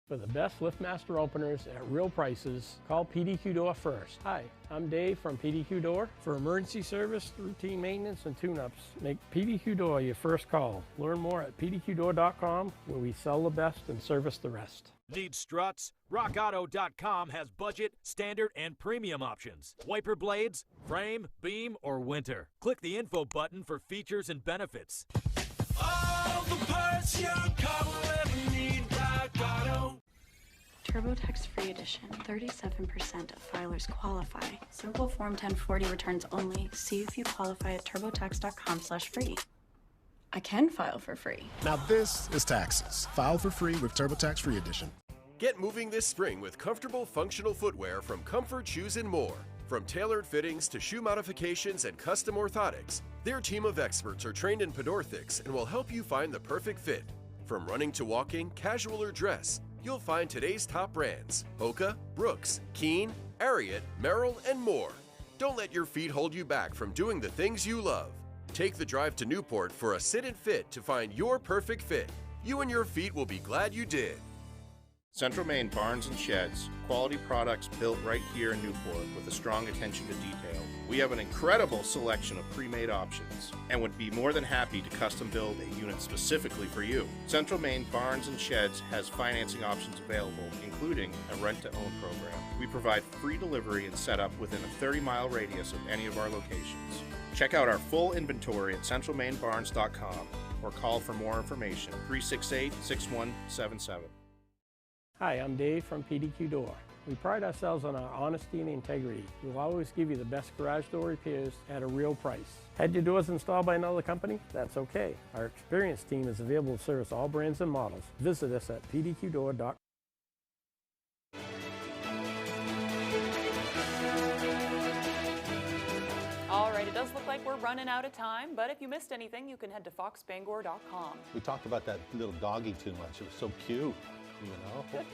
For the best LiftMaster openers at real prices, call PDQ Door first. Hi, I'm Dave from PDQ Door. For emergency service, routine maintenance, and tune-ups, make PDQ Door your first call. Learn more at pdqdoor.com, where we sell the best and service the rest. Need struts? RockAuto.com has budget, standard, and premium options. Wiper blades, frame, beam, or winter. Click the info button for features and benefits. All the parts your car will ever need, Rock Auto. TurboTax Free Edition. 37% of filers qualify. Simple Form 1040 returns only. See if you qualify at turbotax.com/free. I can file for free. Now this is taxes. File for free with TurboTax Free Edition. Get moving this spring with comfortable, functional footwear from Comfort Shoes and more. From tailored fittings to shoe modifications and custom orthotics, their team of experts are trained in podorthics and will help you find the perfect fit. From running to walking, casual or dress, you'll find today's top brands: Hoka, Brooks, Keen, Ariat, Merrill, and more. Don't let your feet hold you back from doing the things you love. Take the drive to Newport for a sit and fit to find your perfect fit. You and your feet will be glad you did. Central Maine Barns and Sheds, quality products built right here in Newport with a strong attention to detail. We have an incredible selection of pre-made options and would be more than happy to custom build a unit specifically for you. Central Maine Barns and Sheds has financing options available, including a rent-to-own program. We provide free delivery and setup within a 30-mile radius of any of our locations. Check out our full inventory at centralmainbarns.com or call for more information, 368-6177. Hi, I'm Dave from PDQ Door. We pride ourselves on our honesty and integrity. We'll always give you the best garage door repairs at a real price. Had your doors installed by another company? That's okay. Our experienced team is available to service all brands and models. Visit us at pdqdoor.com. does look like we're running out of time, but if you missed anything, you can head to foxbangor.com. We talked about that little doggy too much. It was so cute, you know.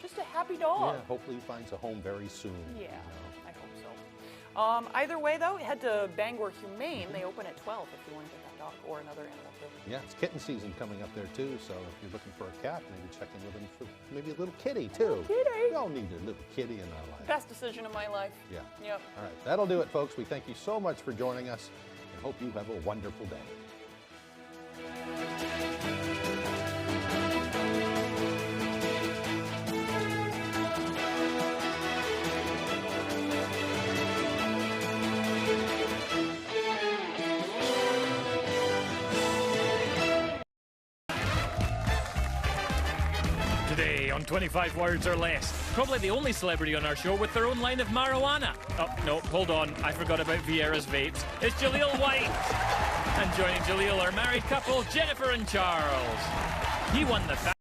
Just a happy dog. Yeah, hopefully he finds a home very soon. Yeah, you know. I hope so. Either way, though, head to Bangor Humane. They open at 12 if you want to get that dog or another animal, too. Yeah, it's kitten season coming up there, too, so if you're looking for a cat, maybe check in with them for maybe a little kitty, too. Kitty. We all need a little kitty in our life. Best decision of my life. Yeah. Yep. All right, that'll do it, folks. We thank you so much for joining us and hope you have a wonderful day. Today on 25 Words or Less, probably the only celebrity on our show with their own line of marijuana. Oh, no, hold on, I forgot about Vieira's vapes. It's Jaleel White. And joining Jaleel are married couple Jennifer and Charles. He won the